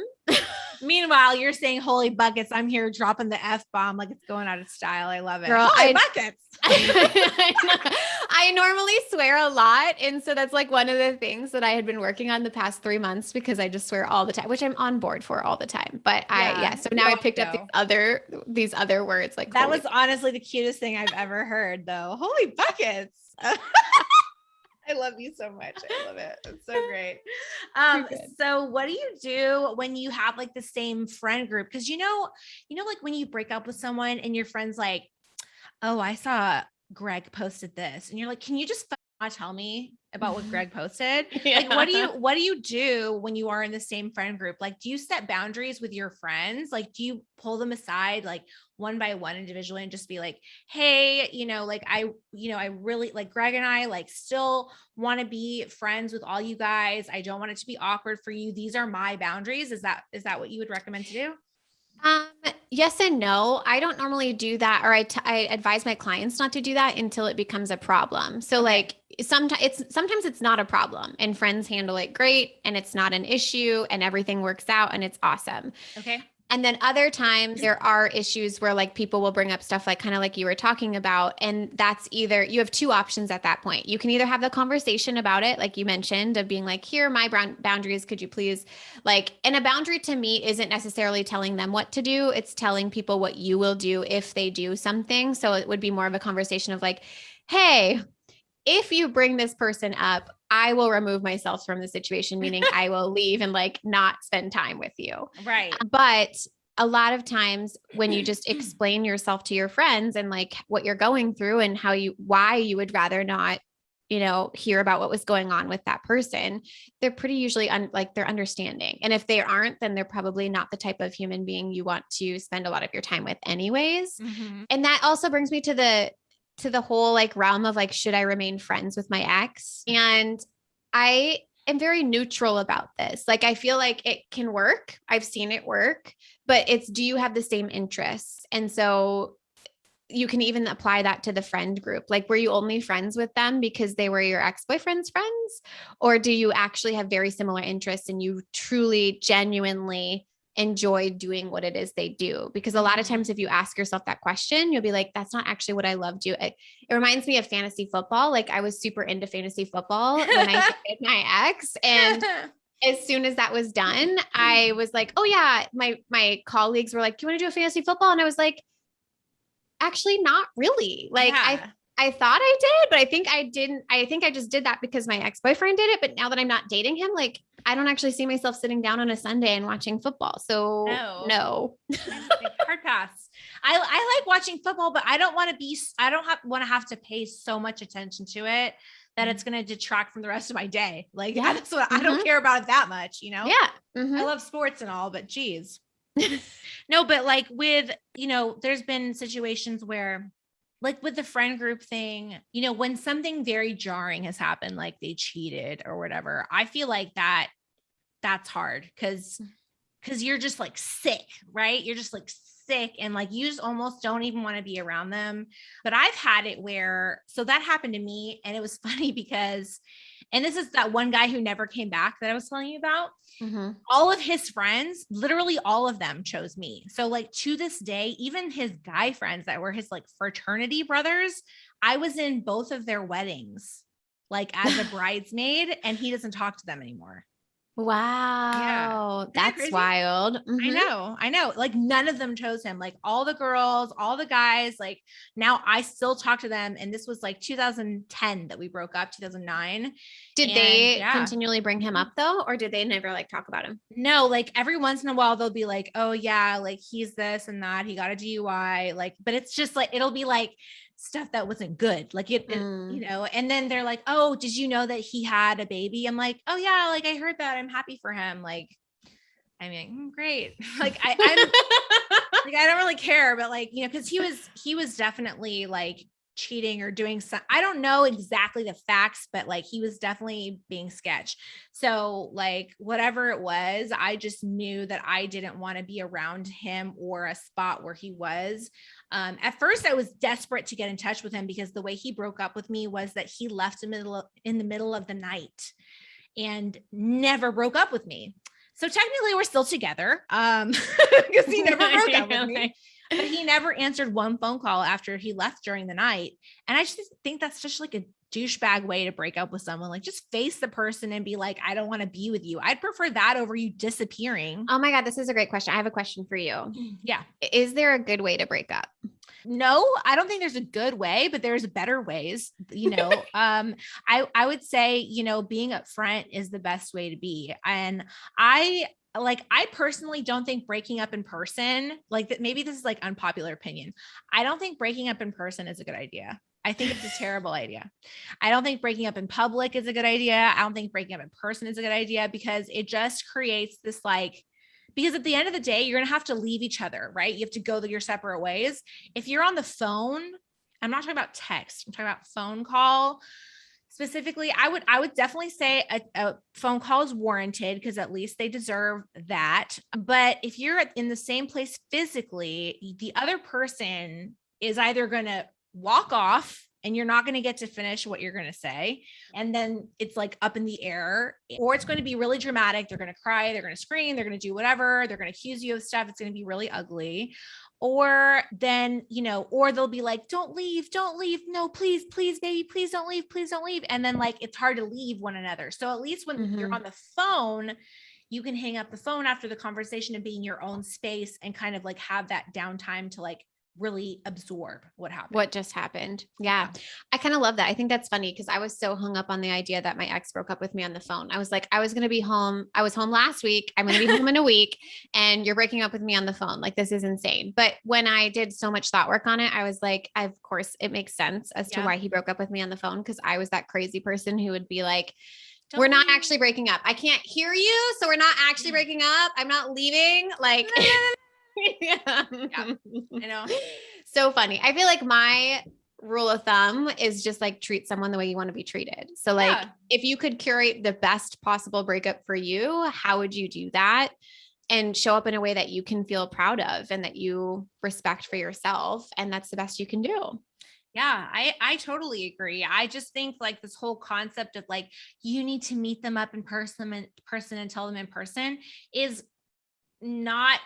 Meanwhile, you're saying holy buckets. I'm here dropping the F-bomb like it's going out of style. I love it. Girl, Holy buckets. I normally swear a lot. And so that's like one of the things that I had been working on the past 3 months, because I just swear all the time, which I'm on board for all the time. But so now I picked up these other words like that was honestly the cutest thing I've ever heard, though. Holy buckets. I love you so much. I love it. It's so great. So what do you do when you have like the same friend group? Cause like when you break up with someone and your friend's like, oh, I saw Greg posted this. And you're like, can you just not tell me about what Greg posted? Yeah. Like, what do you do when you are in the same friend group? Like, do you set boundaries with your friends? Like, do you pull them aside, like one by one individually, and just be like, hey, I really like Greg and I like still want to be friends with all you guys. I don't want it to be awkward for you. These are my boundaries. Is that what you would recommend to do? Yes and no. I don't normally do that, or I advise my clients not to do that until it becomes a problem. So like sometimes it's not a problem and friends handle it great and it's not an issue and everything works out and it's awesome. Okay. And then other times there are issues where like people will bring up stuff like kind of like you were talking about. And that's either you have two options at that point. You can either have the conversation about it, like you mentioned, of being like, here are my boundaries. Could you please and a boundary to me isn't necessarily telling them what to do. It's telling people what you will do if they do something. So it would be more of a conversation of like, hey, if you bring this person up, I will remove myself from the situation, meaning I will leave and like not spend time with you. Right. But a lot of times when you just explain yourself to your friends and like what you're going through and why you would rather not, hear about what was going on with that person, they're pretty usually they're understanding. And if they aren't, then they're probably not the type of human being you want to spend a lot of your time with anyways. Mm-hmm. And that also brings me to the whole like realm of like, should I remain friends with my ex? And I am very neutral about this. Like, I feel like it can work. I've seen it work, but do you have the same interests? And so you can even apply that to the friend group. Like, were you only friends with them because they were your ex-boyfriend's friends? Or do you actually have very similar interests and you truly, genuinely enjoy doing what it is they do? Because a lot of times if you ask yourself that question, you'll be like, that's not actually what I love doing. It reminds me of fantasy football. Like, I was super into fantasy football when I dated my ex, and as soon as that was done, I was like, oh yeah, my colleagues were like, do you want to do a fantasy football? And I was like, actually not really. Like, I thought I did, but I think I didn't. I think I just did that because my ex-boyfriend did it. But now that I'm not dating him, like, I don't actually see myself sitting down on a Sunday and watching football. So no. Hard pass. I like watching football, but I don't want to have to pay so much attention to it that it's going to detract from the rest of my day. Like, that's what I don't care about it that much, Yeah. Mm-hmm. I love sports and all, but geez. No, but like with, there's been situations where like with the friend group thing, when something very jarring has happened, like they cheated or whatever, I feel like that's hard because you're just like sick, right? You're just like sick and like you just almost don't even want to be around them. But I've had it so that happened to me, and it was funny because And this is that one guy who never came back that I was telling you about. Mm-hmm. All of his friends, literally all of them chose me. So like to this day, even his guy friends that were his like fraternity brothers, I was in both of their weddings, like as a bridesmaid, and he doesn't talk to them anymore. Wow. Isn't that That's crazy? wild. I know. Like none of them chose him. Like all the girls, all the guys, like now I still talk to them. And this was like 2010 that we broke up, 2009. Did they continually bring him up though? Or did they never like talk about him? No, like every once in a while they'll be like, oh yeah, like he's this and that. He got a DUI. Like, but it's just like, it'll be like stuff that wasn't good. Like it, you know, and then they're like, oh, did you know that he had a baby? I'm like, oh yeah, like I heard that. I'm happy for him. Like, I mean, great. Like I'm like, I don't really care, but like, you know, cause he was definitely like cheating or doing some, I don't know exactly the facts, but like he was definitely being sketch. So like whatever it was, I just knew that I didn't want to be around him or a spot where he was. At first I was desperate to get in touch with him because the way he broke up with me was that he left in the middle of the night and never broke up with me. So technically we're still together. Because he never broke up with me. But he never answered one phone call after he left during the night. And I just think that's just like a douchebag way to break up with someone. Like just face the person and be like, I don't want to be with you. I'd prefer that over you disappearing. Oh my God, this is a great question. I have a question for you. Yeah. Is there a good way to break up? No, I don't think there's a good way, but there's better ways, you know. I would say, you know, being upfront is the best way to be. And I personally don't think breaking up in person, like that, maybe this is like unpopular opinion. I don't think breaking up in person is a good idea. I think it's a terrible idea. I don't think breaking up in public is a good idea. I don't think breaking up in person is a good idea because it just creates this like, because at the end of the day, you're going to have to leave each other, right? You have to go your separate ways. If you're on the phone, I'm not talking about text, I'm talking about phone call. Specifically, I would definitely say a phone call is warranted because at least they deserve that. But if you're in the same place physically, the other person is either going to walk off and you're not going to get to finish what you're going to say. And then it's like up in the air, or it's going to be really dramatic. They're going to cry, they're going to scream, they're going to do whatever. They're going to accuse you of stuff. It's going to be really ugly. Or then, you know, or they'll be like, don't leave. No, please, baby, please don't leave. And then like, it's hard to leave one another. So at least when you're on the phone, you can hang up the phone after the conversation and be in your own space and kind of like have that downtime to like really absorb what just happened. Yeah. I kind of love that. I think that's funny because I was so hung up on the idea that my ex broke up with me on the phone. I was like, I was going to be home. I was home last week. I'm going to be home in a week and you're breaking up with me on the phone. Like, this is insane. But when I did so much thought work on it, I was like, of course it makes sense as to why he broke up with me on the phone. Cause I was that crazy person who would be like, we're not actually breaking up. I can't hear you. So we're not actually breaking up. I'm not leaving. Like, yeah, I know. So funny. I feel like my rule of thumb is just like treat someone the way you want to be treated. So like if you could curate the best possible breakup for you, how would you do that and show up in a way that you can feel proud of and that you respect for yourself? And that's the best you can do. Yeah, I totally agree. I just think like this whole concept of like, you need to meet them up in person and tell them in person is not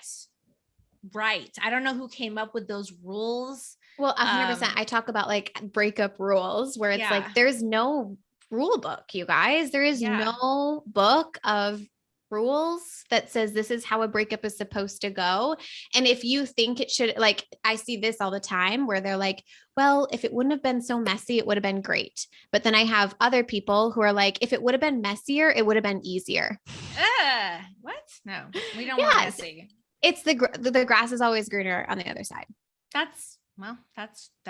right. I don't know who came up with those rules. Well, 100%. I talk about like breakup rules where it's like, there's no rule book, you guys. There is no book of rules that says this is how a breakup is supposed to go. And if you think it should, like, I see this all the time where they're like, well, if it wouldn't have been so messy, it would have been great. But then I have other people who are like, if it would have been messier, it would have been easier. What? No, we don't want messy. It's the grass is always greener on the other side. That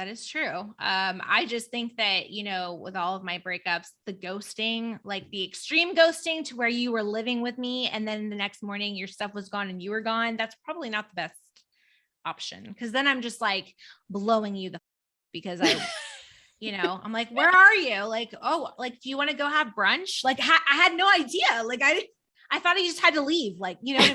is true. I just think that, you know, with all of my breakups, the ghosting, like the extreme ghosting to where you were living with me and then the next morning your stuff was gone and you were gone, that's probably not the best option. Because then I'm just like blowing you because I, you know, I'm like, where are you? Like, oh, like, do you want to go have brunch? Like, I had no idea. Like, I thought I just had to leave. Like, you know what I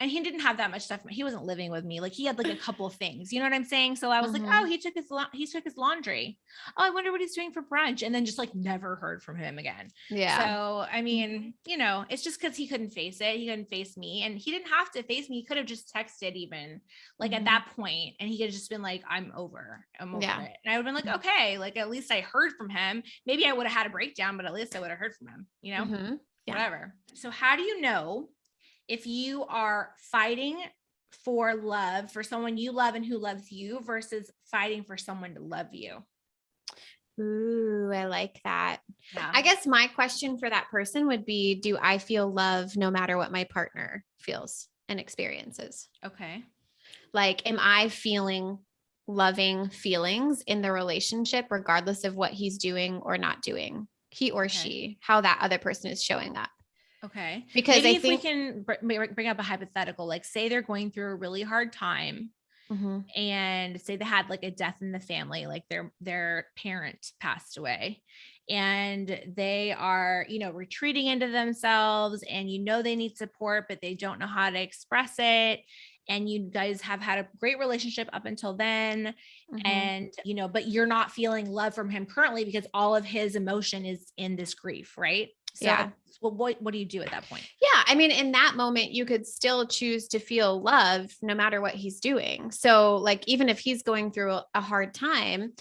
mean? and he didn't have that much stuff. He wasn't living with me. Like he had like a couple of things, you know what I'm saying? So I was like, oh, he took his laundry. Oh, I wonder what he's doing for brunch. And then just like never heard from him again. Yeah. So, I mean, you know, it's just cause he couldn't face it. He couldn't face me, and he didn't have to face me. He could have just texted even like at that point, and he could have just been like, I'm over it. And I would have been like, okay, like at least I heard from him. Maybe I would have had a breakdown, but at least I would have heard from him, you know, whatever. So how do you know if you are fighting for love for someone you love and who loves you versus fighting for someone to love you? Ooh, I like that. Yeah. I guess my question for that person would be, do I feel love no matter what my partner feels and experiences? Okay. Like, am I feeling loving feelings in the relationship, regardless of what he's doing or not doing, he or she, how that other person is showing up? Okay. Because maybe if we can bring up a hypothetical, like say they're going through a really hard time and say they had like a death in the family, like their parent passed away, and they are, you know, retreating into themselves, and you know, they need support, but they don't know how to express it. And you guys have had a great relationship up until then. And, you know, but you're not feeling love from him currently because all of his emotion is in this grief. Right. So well, what do you do at that point? Yeah. I mean, in that moment, you could still choose to feel love no matter what he's doing. So like, even if he's going through a hard time,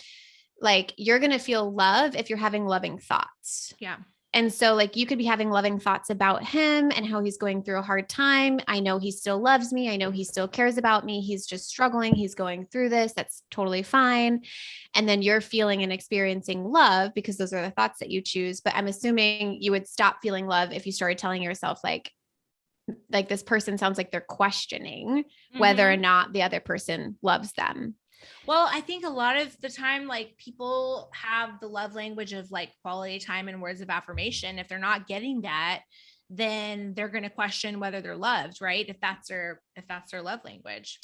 like you're going to feel love if you're having loving thoughts. Yeah. And so like, you could be having loving thoughts about him and how he's going through a hard time. I know he still loves me. I know he still cares about me. He's just struggling. He's going through this. That's totally fine. And then you're feeling and experiencing love because those are the thoughts that you choose. But I'm assuming you would stop feeling love if you started telling yourself like this person sounds like they're questioning whether or not the other person loves them. Well, I think a lot of the time, like people have the love language of like quality time and words of affirmation. If they're not getting that, then they're going to question whether they're loved, right? If that's their love language.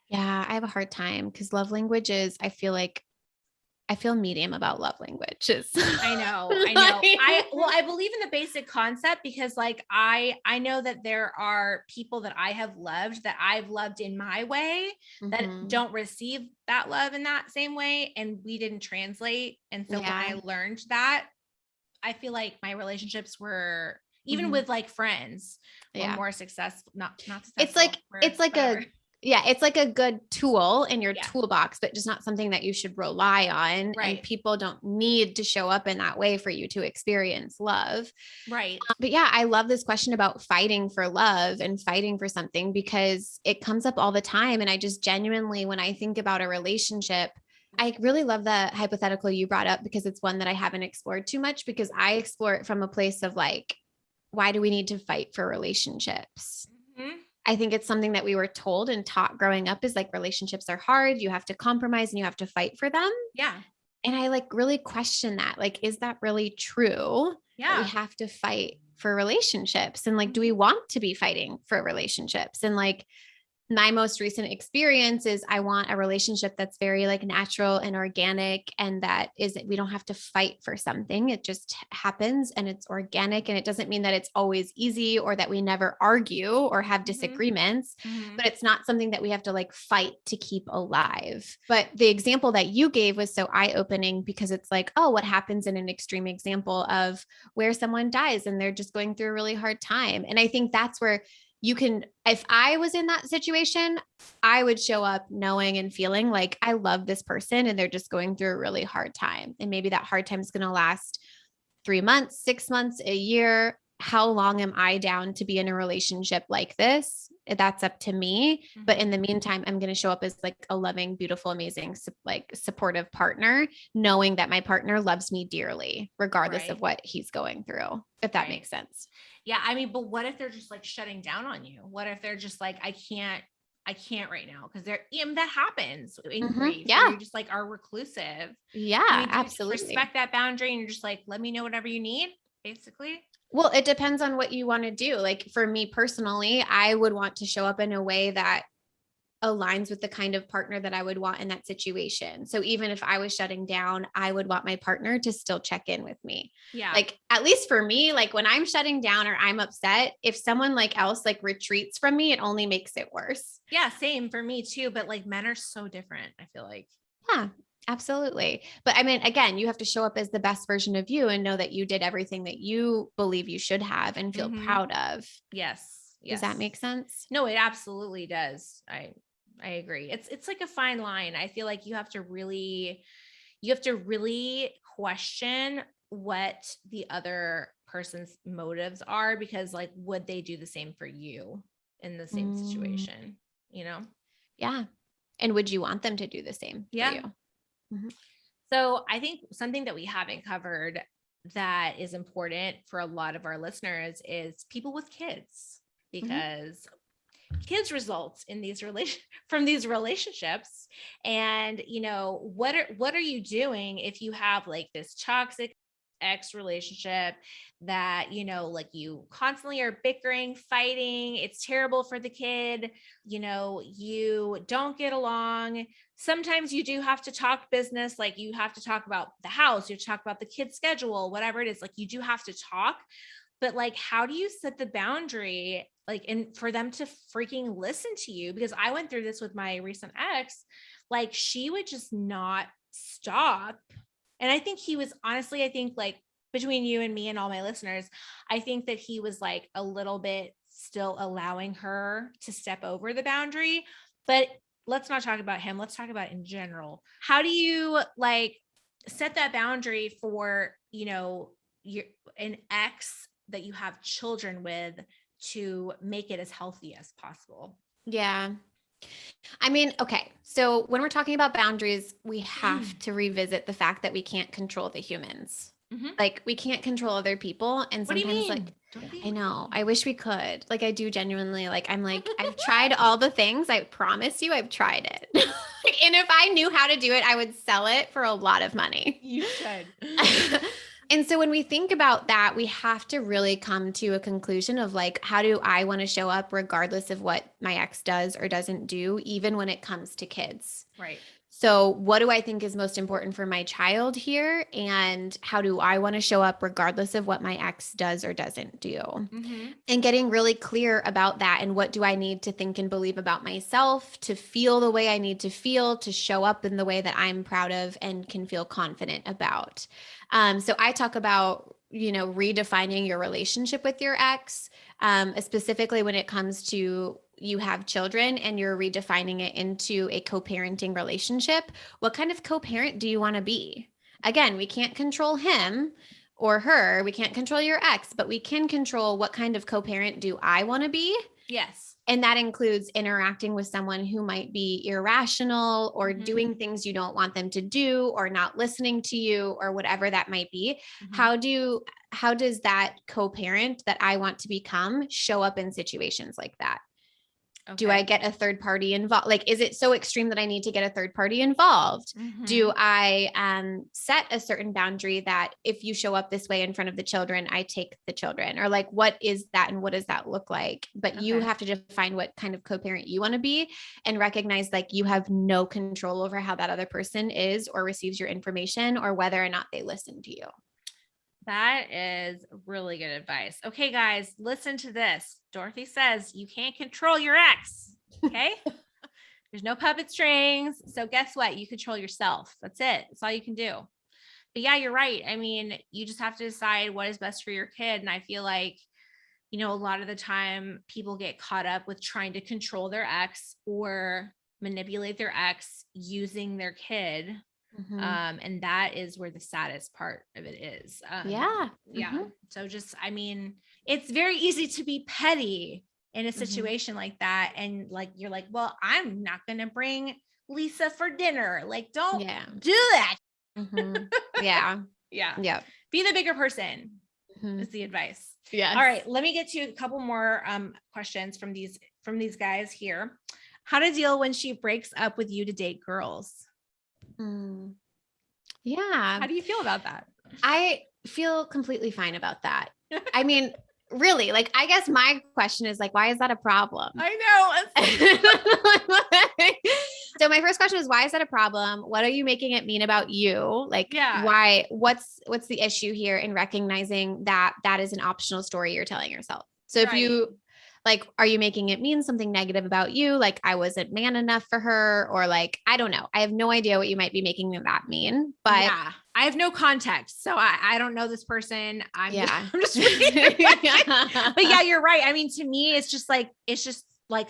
Yeah. I have a hard time because love languages, I feel medium about love languages. I know. I believe in the basic concept because like, I know that there are people that I have loved that I've loved in my way that don't receive that love in that same way. And we didn't translate. And so when I learned that, I feel like my relationships were even with like friends were more successful, not successful. It's like a good tool in your toolbox, but just not something that you should rely on. Right. And people don't need to show up in that way for you to experience love. Right. But yeah, I love this question about fighting for love and fighting for something because it comes up all the time. And I just genuinely, when I think about a relationship, I really love the hypothetical you brought up because it's one that I haven't explored too much because I explore it from a place of like, why do we need to fight for relationships? I think it's something that we were told and taught growing up is like relationships are hard. You have to compromise and you have to fight for them. Yeah. And I like really question that. Like, is that really true? Yeah. That we have to fight for relationships and like, do we want to be fighting for relationships? And like, my most recent experience is I want a relationship that's very like natural and organic. And that is, we don't have to fight for something. It just happens and it's organic. And it doesn't mean that it's always easy or that we never argue or have disagreements, but it's not something that we have to like fight to keep alive. But the example that you gave was so eye-opening because it's like, oh, what happens in an extreme example of where someone dies and they're just going through a really hard time. And I think that's where you can, if I was in that situation, I would show up knowing and feeling like I love this person and they're just going through a really hard time. And maybe that hard time is going to last 3 months, 6 months, a year. How long am I down to be in a relationship like this? That's up to me. But in the meantime, I'm going to show up as like a loving, beautiful, amazing, like supportive partner, knowing that my partner loves me dearly, regardless of what he's going through, if that makes sense. Yeah. I mean, but what if they're just like shutting down on you? What if they're just like, I can't right now. Cause that happens in grief. Yeah. You just like are reclusive. Yeah, absolutely. Respect that boundary. And you're just like, let me know whatever you need, basically. Well, it depends on what you want to do. Like for me personally, I would want to show up in a way that aligns with the kind of partner that I would want in that situation. So even if I was shutting down, I would want my partner to still check in with me. Yeah. Like, at least for me, like when I'm shutting down or I'm upset, if someone like else like retreats from me, it only makes it worse. Yeah. Same for me too. But like men are so different, I feel like. Yeah, absolutely. But I mean, again, you have to show up as the best version of you and know that you did everything that you believe you should have and feel proud of. Yes. Does that make sense? No, it absolutely does. I agree. It's like a fine line. I feel like you have to really question what the other person's motives are, because like, would they do the same for you in the same situation, you know? Yeah. And would you want them to do the same for you? Mm-hmm. So I think something that we haven't covered that is important for a lot of our listeners is people with kids, because kids result in these from these relationships. And, you know, what are you doing if you have like this toxic ex relationship that, you know, like you constantly are bickering, fighting, it's terrible for the kid, you know, you don't get along. Sometimes you do have to talk business, like you have to talk about the house, you have to talk about the kid's schedule, whatever it is, like you do have to talk. But like, how do you set the boundary, like, and for them to freaking listen to you? Because I went through this with my recent ex, like she would just not stop. And I think he was, honestly, I think like between you and me and all my listeners, I think that he was like a little bit still allowing her to step over the boundary. But let's not talk about him. Let's talk about in general. How do you like set that boundary for, you know, an ex that you have children with, to make it as healthy as possible? Yeah. I mean, okay. So when we're talking about boundaries, we have to revisit the fact that we can't control the humans. Like we can't control other people. And What do you sometimes mean? like, I know, I wish we could. Like I do genuinely, like, I'm like, I've tried all the things. I promise you I've tried it. And if I knew how to do it, I would sell it for a lot of money. You should. And so when we think about that, we have to really come to a conclusion of like, how do I want to show up regardless of what my ex does or doesn't do, even when it comes to kids? Right. So what do I think is most important for my child here? And how do I want to show up regardless of what my ex does or doesn't do? And getting really clear about that. And what do I need to think and believe about myself to feel the way I need to feel, to show up in the way that I'm proud of and can feel confident about. So I talk about, you know, redefining your relationship with your ex, specifically when it comes to you have children and you're redefining it into a co-parenting relationship. What kind of co-parent do you want to be? Again, we can't control him or her. We can't control your ex, but we can control what kind of co-parent do I want to be? Yes. And that includes interacting with someone who might be irrational or doing things you don't want them to do or not listening to you or whatever that might be. How does that co-parent that I want to become show up in situations like that? Okay. Do I get a third party involved? Like, is it so extreme that I need to get a third party involved? Do I set a certain boundary that if you show up this way in front of the children, I take the children? Or like, what is that and what does that look like? But you have to define what kind of co-parent you want to be and recognize like you have no control over how that other person is or receives your information or whether or not they listen to you. That is really good advice. Okay, guys, listen to this. Dorothy says you can't control your ex. Okay. There's no puppet strings. So guess what? You control yourself. That's it. That's all you can do. But yeah, you're right. I mean, you just have to decide what is best for your kid. And I feel like, you know, a lot of the time people get caught up with trying to control their ex or manipulate their ex using their kid. And that is where the saddest part of it is. Yeah. So just, I mean, it's very easy to be petty in a situation like that. And like, you're like, well, I'm not going to bring Lisa for dinner. Like, don't do that. Yeah. Be the bigger person is the advice. Yeah. All right. Let me get to a couple more questions from these guys here. How to deal when she breaks up with you to date girls. Yeah. How do you feel about that? I feel completely fine about that. I mean, really, like, I guess my question is like, why is that a problem? I know. So my first question is, why is that a problem? What are you making it mean about you? Like, why, what's the issue here in recognizing that that is an optional story you're telling yourself? So if you like, are you making it mean something negative about you? Like, I wasn't man enough for her, or like, I don't know. I have no idea what you might be making that mean, but I have no context. So I don't know this person. I'm just But yeah, you're right. I mean, to me, it's just like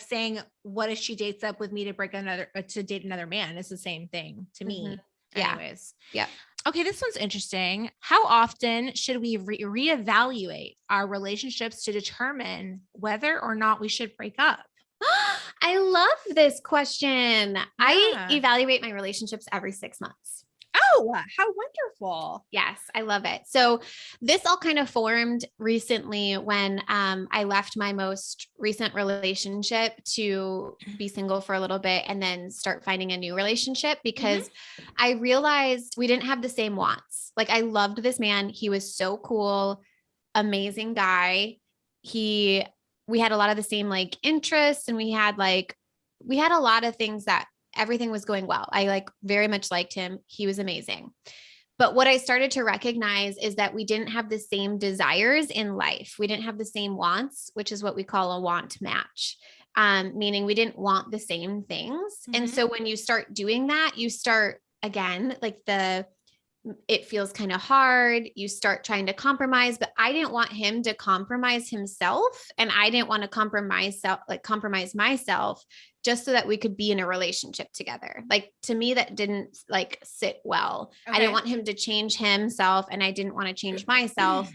saying, what if she dates up with me to date another man? It's the same thing to me. Anyways. Yeah. Okay. This one's interesting. How often should we reevaluate our relationships to determine whether or not we should break up? I love this question. I evaluate my relationships every 6 months. Oh, how wonderful. Yes, I love it. So this all kind of formed recently when I left my most recent relationship to be single for a little bit and then start finding a new relationship, because I realized we didn't have the same wants. Like, I loved this man. He was so cool, amazing guy. We had a lot of the same like interests, and we had a lot of things that everything was going well. I like very much liked him. He was amazing. But what I started to recognize is that we didn't have the same desires in life. We didn't have the same wants, which is what we call a want match. Meaning we didn't want the same things. And so when you start doing that, you start again, like it feels kind of hard. You start trying to compromise, but I didn't want him to compromise himself. And I didn't want to compromise myself just so that we could be in a relationship together. Like, to me, that didn't like sit well. Okay. I didn't want him to change himself, and I didn't want to change myself,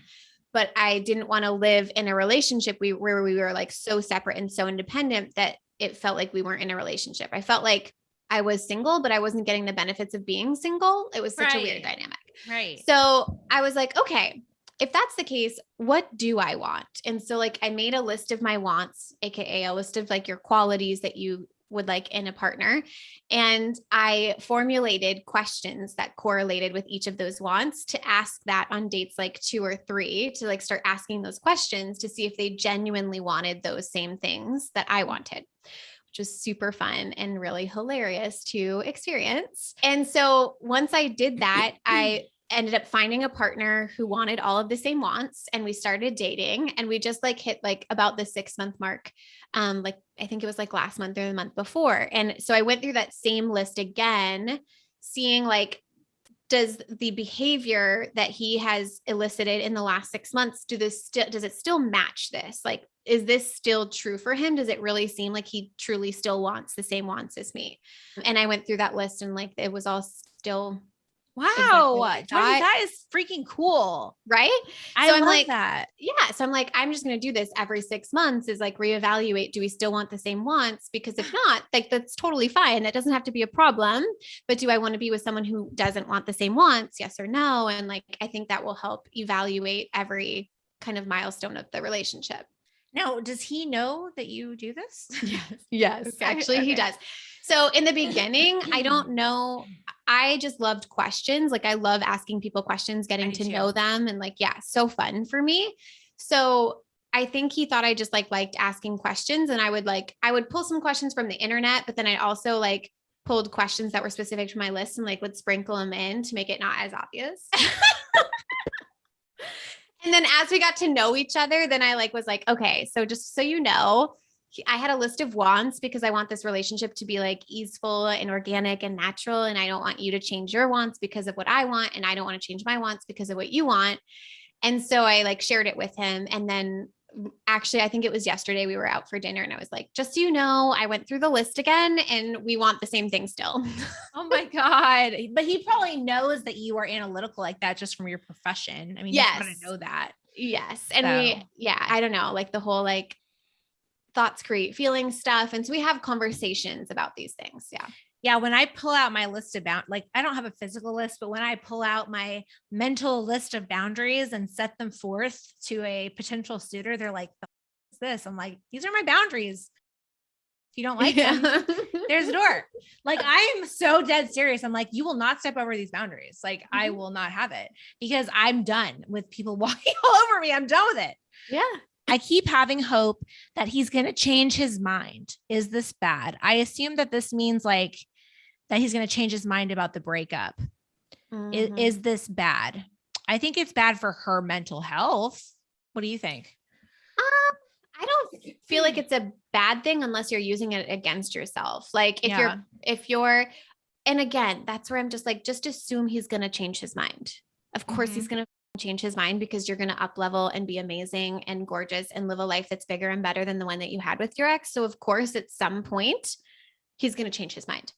but I didn't want to live in a relationship where we were like so separate and so independent that it felt like we weren't in a relationship. I felt like I was single, but I wasn't getting the benefits of being single. It was such a weird dynamic. Right. So I was like, okay, if that's the case, what do I want? And so like, I made a list of my wants, AKA a list of like your qualities that you would like in a partner. And I formulated questions that correlated with each of those wants to ask that on dates like 2 or 3, to like start asking those questions to see if they genuinely wanted those same things that I wanted, which was super fun and really hilarious to experience. And so once I did that, I ended up finding a partner who wanted all of the same wants, and we started dating, and we just like hit like about the 6-month mark. Like, I think it was like last month or the month before. And so I went through that same list again, seeing like, does the behavior that he has elicited in the last 6 months, does it still match this? Like, is this still true for him? Does it really seem like he truly still wants the same wants as me? And I went through that list, and like, it was all still wow. Exactly that is freaking cool. Right. I so love I'm like, that. Yeah. So I'm like, I'm just going to do this every 6 months, is like reevaluate. Do we still want the same wants? Because if not, like, that's totally fine. That doesn't have to be a problem. But do I want to be with someone who doesn't want the same wants? Yes or no? And like, I think that will help evaluate every kind of milestone of the relationship. Now, does he know that you do this? Yes. Okay. Actually, he does. So in the beginning, I don't know. I just loved questions. Like, I love asking people questions, getting to know them, and like, yeah, so fun for me. So I think he thought I just liked asking questions, and I would pull some questions from the internet, but then I also like pulled questions that were specific to my list and like would sprinkle them in to make it not as obvious. And then as we got to know each other, then I was like, okay, so just so you know, I had a list of wants because I want this relationship to be like easeful and organic and natural. And I don't want you to change your wants because of what I want. And I don't want to change my wants because of what you want. And so I like shared it with him. And then actually, I think it was yesterday we were out for dinner, and I was like, just so you know, I went through the list again and we want the same thing still. Oh my God. But he probably knows that you are analytical like that just from your profession. I mean, yes. You got to know that. Yes. And I don't know, like the whole like thoughts create feelings stuff. And so we have conversations about these things. Yeah. Yeah. When I pull out my list of like, I don't have a physical list, but when I pull out my mental list of boundaries and set them forth to a potential suitor, they're like, "What is this?" I'm like, these are my boundaries. If you don't like them, there's a door. Like, I'm so dead serious. I'm like, you will not step over these boundaries. Like, I will not have it, because I'm done with people walking all over me. I'm done with it. Yeah. I keep having hope that he's going to change his mind. Is this bad? I assume that this means like that he's going to change his mind about the breakup. Is this bad? I think it's bad for her mental health. What do you think? I don't feel like it's a bad thing unless you're using it against yourself. Like if you're, and again, that's where I'm just like, just assume he's going to change his mind. Of course he's going to change his mind because you're going to up level and be amazing and gorgeous and live a life that's bigger and better than the one that you had with your ex. So of course, at some point, he's going to change his mind.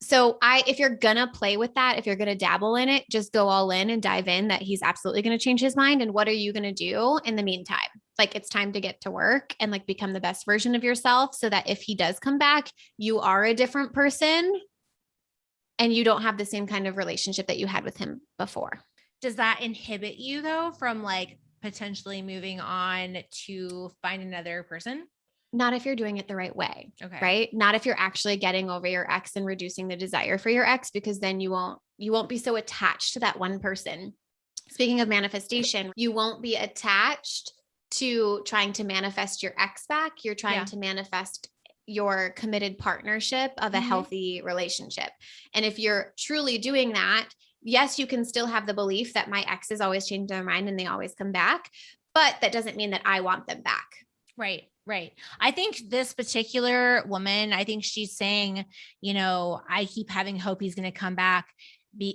So if you're going to play with that, if you're going to dabble in it, just go all in and dive in that he's absolutely going to change his mind. And what are you going to do in the meantime? Like, it's time to get to work and like become the best version of yourself so that if he does come back, you are a different person and you don't have the same kind of relationship that you had with him before. Does that inhibit you though from like potentially moving on to find another person? Not if you're doing it the right way. Okay. Right. Not if you're actually getting over your ex and reducing the desire for your ex, because then you won't be so attached to that one person. Speaking of manifestation, you won't be attached to trying to manifest your ex back. You're trying to manifest your committed partnership of a healthy relationship. And if you're truly doing that, yes, you can still have the belief that my exes always change their mind and they always come back, but that doesn't mean that I want them back. Right. Right. I think this particular woman, I think she's saying, you know, I keep having hope he's going to come back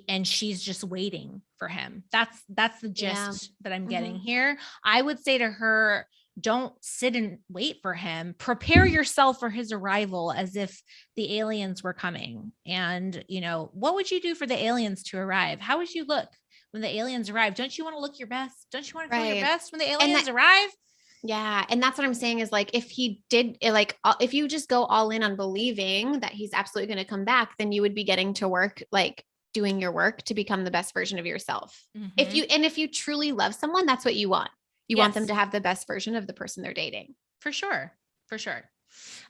and she's just waiting for him. That's the gist that I'm getting here. I would say to her, don't sit and wait for him. Prepare yourself for his arrival as if the aliens were coming. And, you know, what would you do for the aliens to arrive? How would you look when the aliens arrive? Don't you want to look your best? Don't you want to feel your best when the aliens arrive? Yeah. And that's what I'm saying is like, if he did like, if you just go all in on believing that he's absolutely going to come back, then you would be getting to work, like doing your work to become the best version of yourself. If you truly love someone, that's what you want. You want them to have the best version of the person they're dating. For sure. For sure.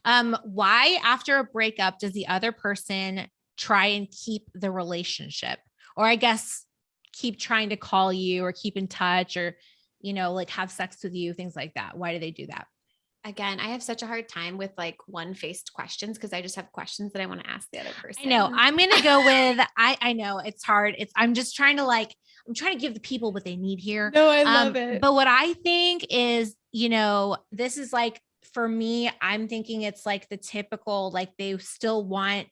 Why after a breakup does the other person try and keep the relationship? Or I guess keep trying to call you or keep in touch or, you know, like have sex with you, things like that. Why do they do that? Again, I have such a hard time with like one-faced questions because I just have questions that I want to ask the other person. I know. I'm going to go with, I know it's hard. I'm just trying to I'm trying to give the people what they need here. No, I love it. But what I think is, you know, this is like, for me, I'm thinking it's like the typical, like they still want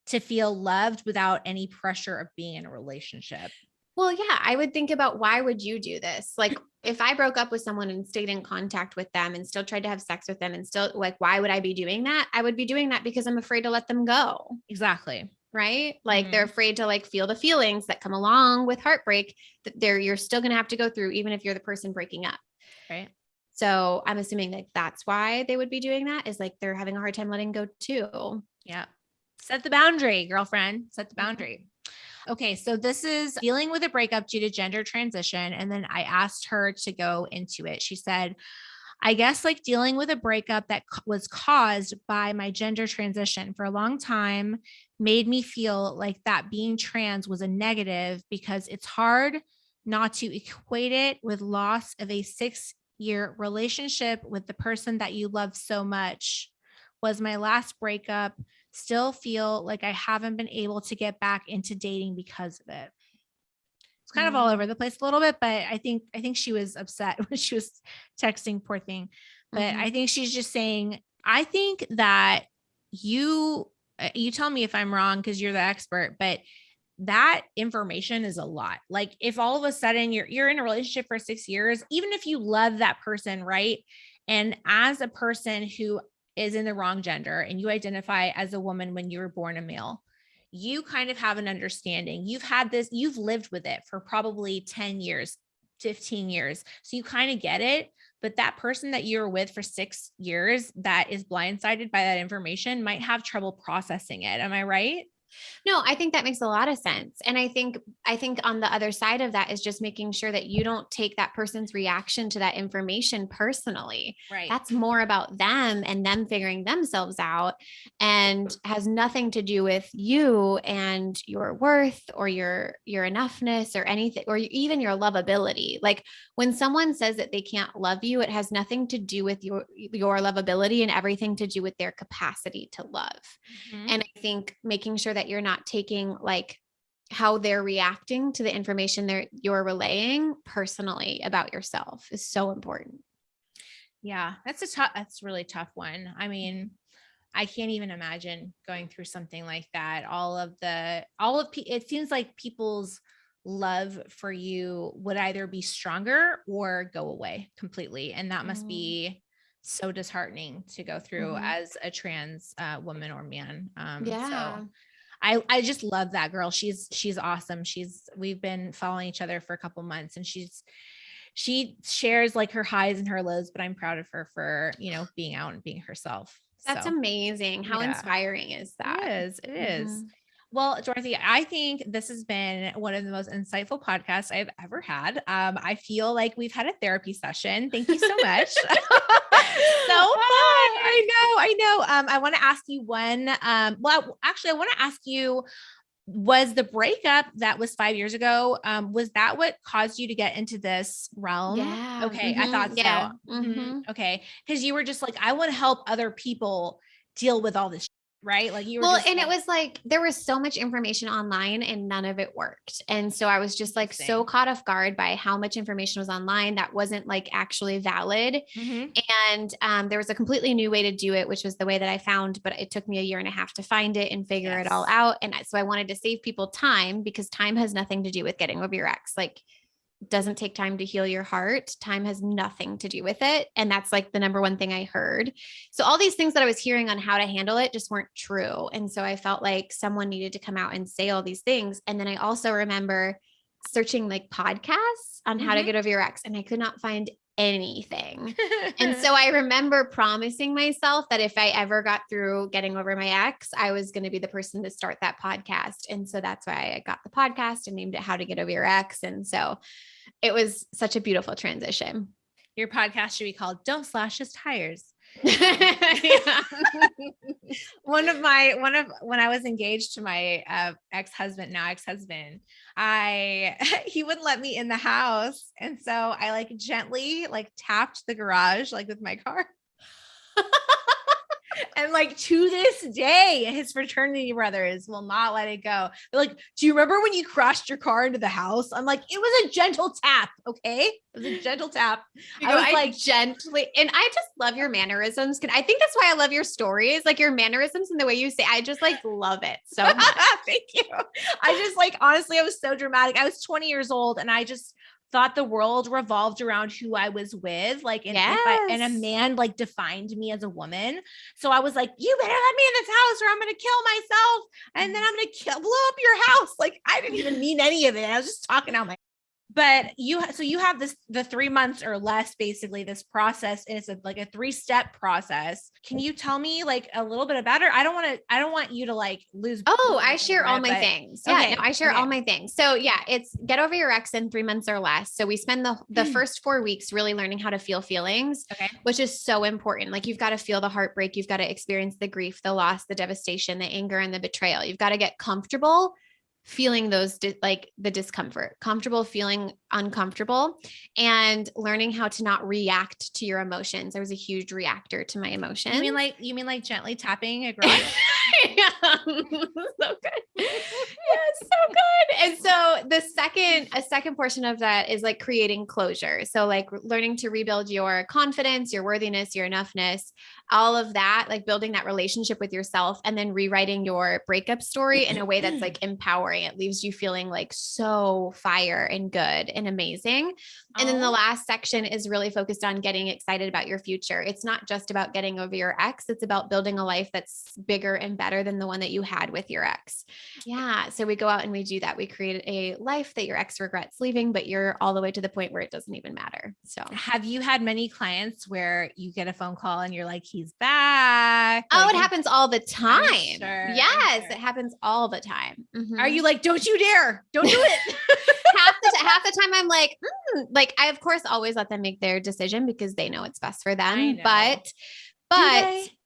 to feel loved without any pressure of being in a relationship. Well, yeah, I would think about why would you do this? Like if I broke up with someone and stayed in contact with them and still tried to have sex with them and still like, why would I be doing that? I would be doing that because I'm afraid to let them go. Exactly. Right. Like they're afraid to like feel the feelings that come along with heartbreak that you're still going to have to go through, even if you're the person breaking up. Right. So I'm assuming that that's why they would be doing that, is like, they're having a hard time letting go too. Yeah. Set the boundary, girlfriend. Set the boundary. Okay. So this is dealing with a breakup due to gender transition. And then I asked her to go into it. She said, I guess like dealing with a breakup that was caused by my gender transition for a long time made me feel like that being trans was a negative because it's hard not to equate it with loss of a 6-year relationship with the person that you love so much. Was my last breakup. Still feel like I haven't been able to get back into dating because of it. It's kind of all over the place a little bit, but I think she was upset when she was texting, poor thing. But I think she's just saying, I think that you tell me if I'm wrong because you're the expert, but that information is a lot. Like if all of a sudden you're in a relationship for 6 years, even if you love that person, right? And as a person who is in the wrong gender and you identify as a woman when you were born a male, you kind of have an understanding. You've lived with it for probably 10 years, 15 years. So you kind of get it. But that person that you're with for 6 years that is blindsided by that information might have trouble processing it. Am I right? No, I think that makes a lot of sense. And I think on the other side of that is just making sure that you don't take that person's reaction to that information personally. Right. That's more about them and them figuring themselves out, and has nothing to do with you and your worth or your enoughness or anything, or even your lovability. Like when someone says that they can't love you, it has nothing to do with your lovability and everything to do with their capacity to love. Mm-hmm. And I think making sure that you're not taking like how they're reacting to the information you're relaying personally about yourself is so important. Yeah, that's really tough one. I mean, I can't even imagine going through something like that. It seems like people's love for you would either be stronger or go away completely. And that must be so disheartening to go through as a trans woman or man. So I just love that girl. She's awesome. We've been following each other for a couple months, and she shares like her highs and her lows, but I'm proud of her for, being out and being herself. That's amazing. How inspiring is that? It is. Well, Dorothy, I think this has been one of the most insightful podcasts I've ever had. I feel like we've had a therapy session. Thank you so much. So fun. I know. I want to ask you one. I want to ask you, was the breakup that was 5 years ago, was that what caused you to get into this realm? Yeah. Okay. I thought so. Okay. Cause you were just like, I want to help other people deal with all this, right? Like you were it was like, there was so much information online and none of it worked. And so I was just like so caught off guard by how much information was online that wasn't like actually valid. And there was a completely new way to do it, which was the way that I found, but it took me a year and a half to find it and figure it all out. And so I wanted to save people time, because time has nothing to do with getting over your ex. Like, doesn't take time to heal your heart. Time has nothing to do with it. And that's like the number one thing I heard. So all these things that I was hearing on how to handle it just weren't true. And so I felt like someone needed to come out and say all these things. And then I also remember searching like podcasts on how to get over your ex, and I could not find anything. And so I remember promising myself that if I ever got through getting over my ex, I was going to be the person to start that podcast. And so that's why I got the podcast and named it How to Get Over Your Ex. And so it was such a beautiful transition. Your podcast should be called Don't Slash His Tires. When I was engaged to my ex-husband, he wouldn't let me in the house. And so I like gently like tapped the garage, like with my car. And like to this day, his fraternity brothers will not let it go. They're like, do you remember when you crashed your car into the house? I'm like, it was a gentle tap. Okay. It was a gentle tap. Gently, and I just love your mannerisms. I think that's why I love your stories, like your mannerisms and the way you say, I just like love it so much. Thank you. I just like, honestly, I was so dramatic. I was 20 years old and I just thought the world revolved around who I was with. Like, and a man like defined me as a woman. So I was like, you better let me in this house or I'm going to kill myself. And then I'm going to blow up your house. Like, I didn't even mean any of it. I was just talking out my, but you have the 3 months or less, basically this process is like a 3-step process. Can you tell me like a little bit about it? I don't want you to like lose. Oh, I share all my things. Yeah, no, I share all my things. So yeah, it's get over your ex in 3 months or less. So we spend the first 4 weeks really learning how to feel feelings, which is so important. Like you've got to feel the heartbreak. You've got to experience the grief, the loss, the devastation, the anger, and the betrayal. You've got to get comfortable feeling those like the discomfort, comfortable feeling uncomfortable, and learning how to not react to your emotions. I was a huge reactor to my emotions. You mean like gently tapping a garage? Yeah. So good. Yeah, so good. And so a second portion of that is like creating closure. So like learning to rebuild your confidence, your worthiness, your enoughness, all of that, like building that relationship with yourself, and then rewriting your breakup story in a way that's like empowering. It leaves you feeling like so fire and good and amazing. And then the last section is really focused on getting excited about your future. It's not just about getting over your ex. It's about building a life that's bigger and better than the one that you had with your ex. Yeah. So we go out and we do that. We create a life that your ex regrets leaving, but you're all the way to the point where it doesn't even matter. So have you had many clients where you get a phone call and you're like, he's back? oh, Like, it happens all the time. Sure, yes. sure. It happens all the time. Mm-hmm. Are you like, don't you dare, don't do it. half the time I'm like, I of course always let them make their decision because they know it's best for them, but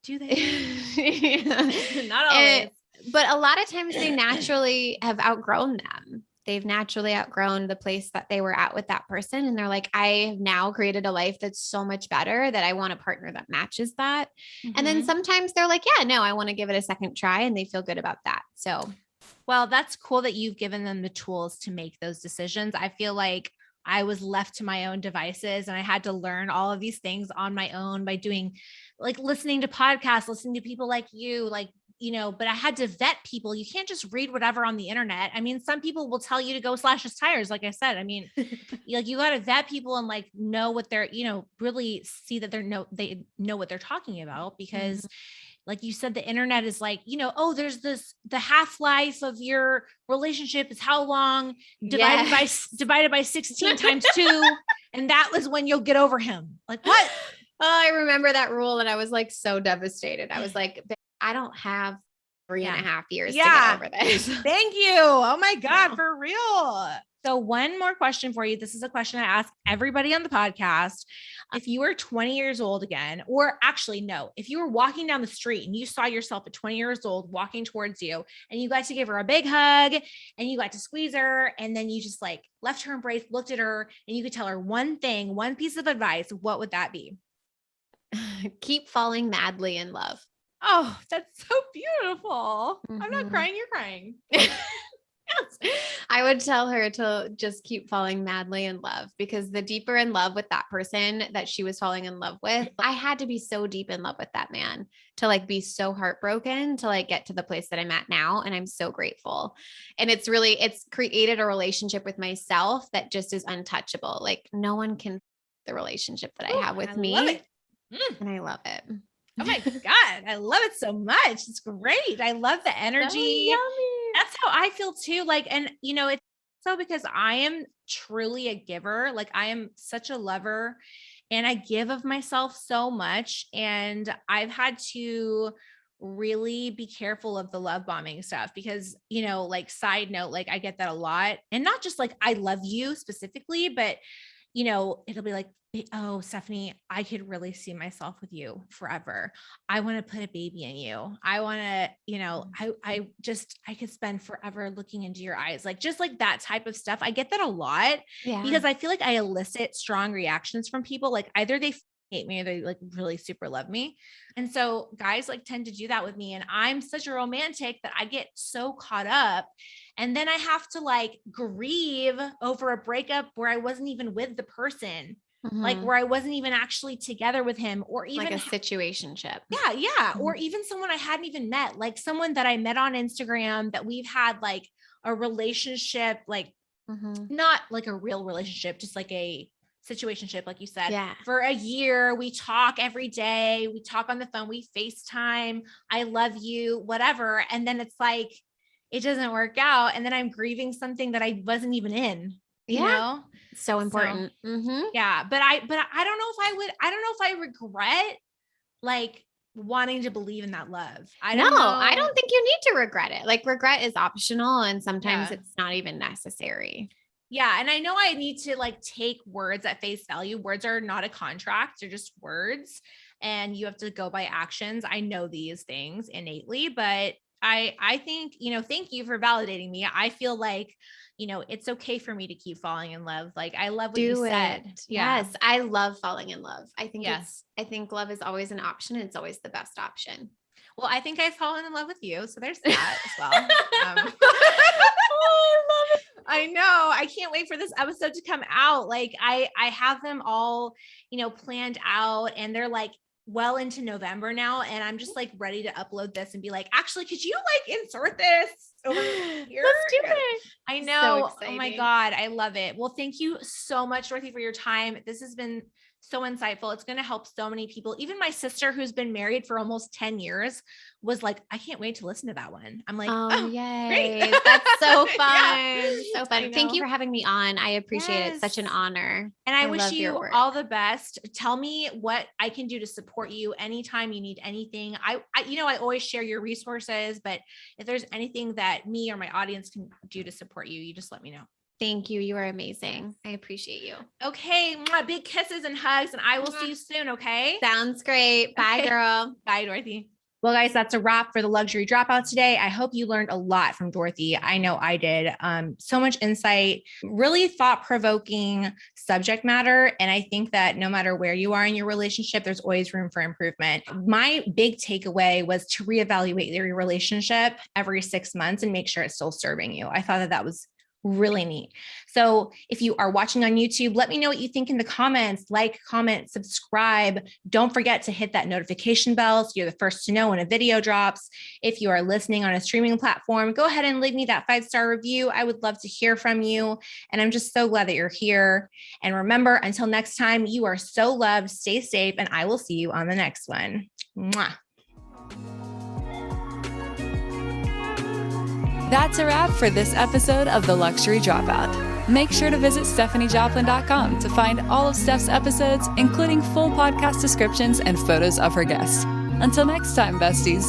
do they? Not always. But a lot of times they naturally have outgrown them. They've naturally outgrown the place that they were at with that person. And they're like, I have now created a life that's so much better that I want a partner that matches that. Mm-hmm. And then sometimes they're like, yeah, no, I want to give it a second try. And they feel good about that. So, well, that's cool that you've given them the tools to make those decisions. I feel like I was left to my own devices and I had to learn all of these things on my own by doing like listening to podcasts, listening to people like you, like, you know, but I had to vet people. You can't just read whatever on the internet. I mean, some people will tell you to go slash his tires. Like I said, I mean, like you got to vet people and like know what they're, you know, really see that they know what they're talking about because like you said, the internet is like, you know, oh, there's the half-life of your relationship is how long divided by 16 times 2. And that was when you'll get over him. Like what? Oh, I remember that rule. And I was like, so devastated. I was like, I don't have 3.5 years to get over this. Thank you. Oh my God, for real. So one more question for you. This is a question I ask everybody on the podcast. If you were 20 years old again, or actually no, if you were walking down the street and you saw yourself at 20 years old walking towards you and you got to give her a big hug and you got to squeeze her and then you just like left her embrace, looked at her and you could tell her one thing, one piece of advice, what would that be? Keep falling madly in love. Oh, that's so beautiful. Mm-hmm. I'm not crying. You're crying. Yes. I would tell her to just keep falling madly in love because the deeper in love with that person that she was falling in love with, I had to be so deep in love with that man to like be so heartbroken to like get to the place that I'm at now. And I'm so grateful. And it's created a relationship with myself that just is untouchable. Like no one can the relationship that I have with me. Love it. And I love it. Oh my God. I love it so much. It's great. I love the energy. So yummy. That's how I feel too. Like, and you know, it's so because I am truly a giver. Like I am such a lover and I give of myself so much. And I've had to really be careful of the love bombing stuff because, you know, like side note, like I get that a lot and not just like, I love you specifically, but you know, it'll be like, oh, Stephanie, I could really see myself with you forever. I want to put a baby in you. I want to, you know, I could spend forever looking into your eyes. Like, just like that type of stuff. I get that a lot because I feel like I elicit strong reactions from people. Like either they hate me or they like really super love me. And so guys like tend to do that with me. And I'm such a romantic that I get so caught up. And then I have to like grieve over a breakup where I wasn't even with the person. Like where I wasn't even actually together with him or even like a situationship. Yeah. Yeah. Or even someone I hadn't even met, like someone that I met on Instagram that we've had like a relationship, like not like a real relationship, just like a situationship, like you said, for a year. We talk every day. We talk on the phone. We FaceTime. I love you, whatever. And then it's like, it doesn't work out. And then I'm grieving something that I wasn't even in, you know? So important. Yeah. But I don't know if I don't know if I regret like wanting to believe in that love. I don't think you need to regret it. Like regret is optional and sometimes it's not even necessary. Yeah. And I know I need to like take words at face value. Words are not a contract. They're just words and you have to go by actions. I know these things innately, but I think, you know, thank you for validating me. I feel like, you know, it's okay for me to keep falling in love. Like I love what you said. Yeah. Yes. I love falling in love. I think love is always an option. And it's always the best option. Well, I think I've fallen in love with you. So there's that as well. Oh, I love it. I know. I can't wait for this episode to come out. Like I have them all, you know, planned out and they're like well into November now. And I'm just like ready to upload this and be like, actually, could you like insert this over here? Let's do it. I know. So oh my God. I love it. Well, thank you so much, Dorothy, for your time. This has been so insightful. It's going to help so many people. Even my sister, who's been married for almost 10 years, was like, I can't wait to listen to that one. I'm like, oh yay. great. That's so fun. Yeah. So fun. Thank you for having me on. I appreciate it. Such an honor. And I wish love you your work. all the best. Tell me what I can do to support you anytime you need anything. I always share your resources, but if there's anything that me or my audience can do to support you, you just let me know. Thank you. You are amazing. I appreciate you. Okay. Big kisses and hugs, and I will see you soon. Okay. Sounds great. Bye, girl. Bye, Dorothy. Well, guys, that's a wrap for the Luxury Dropout today. I hope you learned a lot from Dorothy. I know I did. So much insight, really thought-provoking subject matter. And I think that no matter where you are in your relationship, there's always room for improvement. My big takeaway was to reevaluate your relationship every 6 months and make sure it's still serving you. I thought that was really neat. So if you are watching on YouTube, let me know what you think in the comments. Like, comment, subscribe. Don't forget to hit that notification bell so you're the first to know when a video drops. If you are listening on a streaming platform, go ahead and leave me that 5-star review. I would love to hear from you. And I'm just so glad that you're here. And remember, until next time, you are so loved. Stay safe, and I will see you on the next one. Mwah. That's a wrap for this episode of The Luxury Dropout. Make sure to visit stephaniejoplin.com to find all of Steph's episodes, including full podcast descriptions and photos of her guests. Until next time, besties.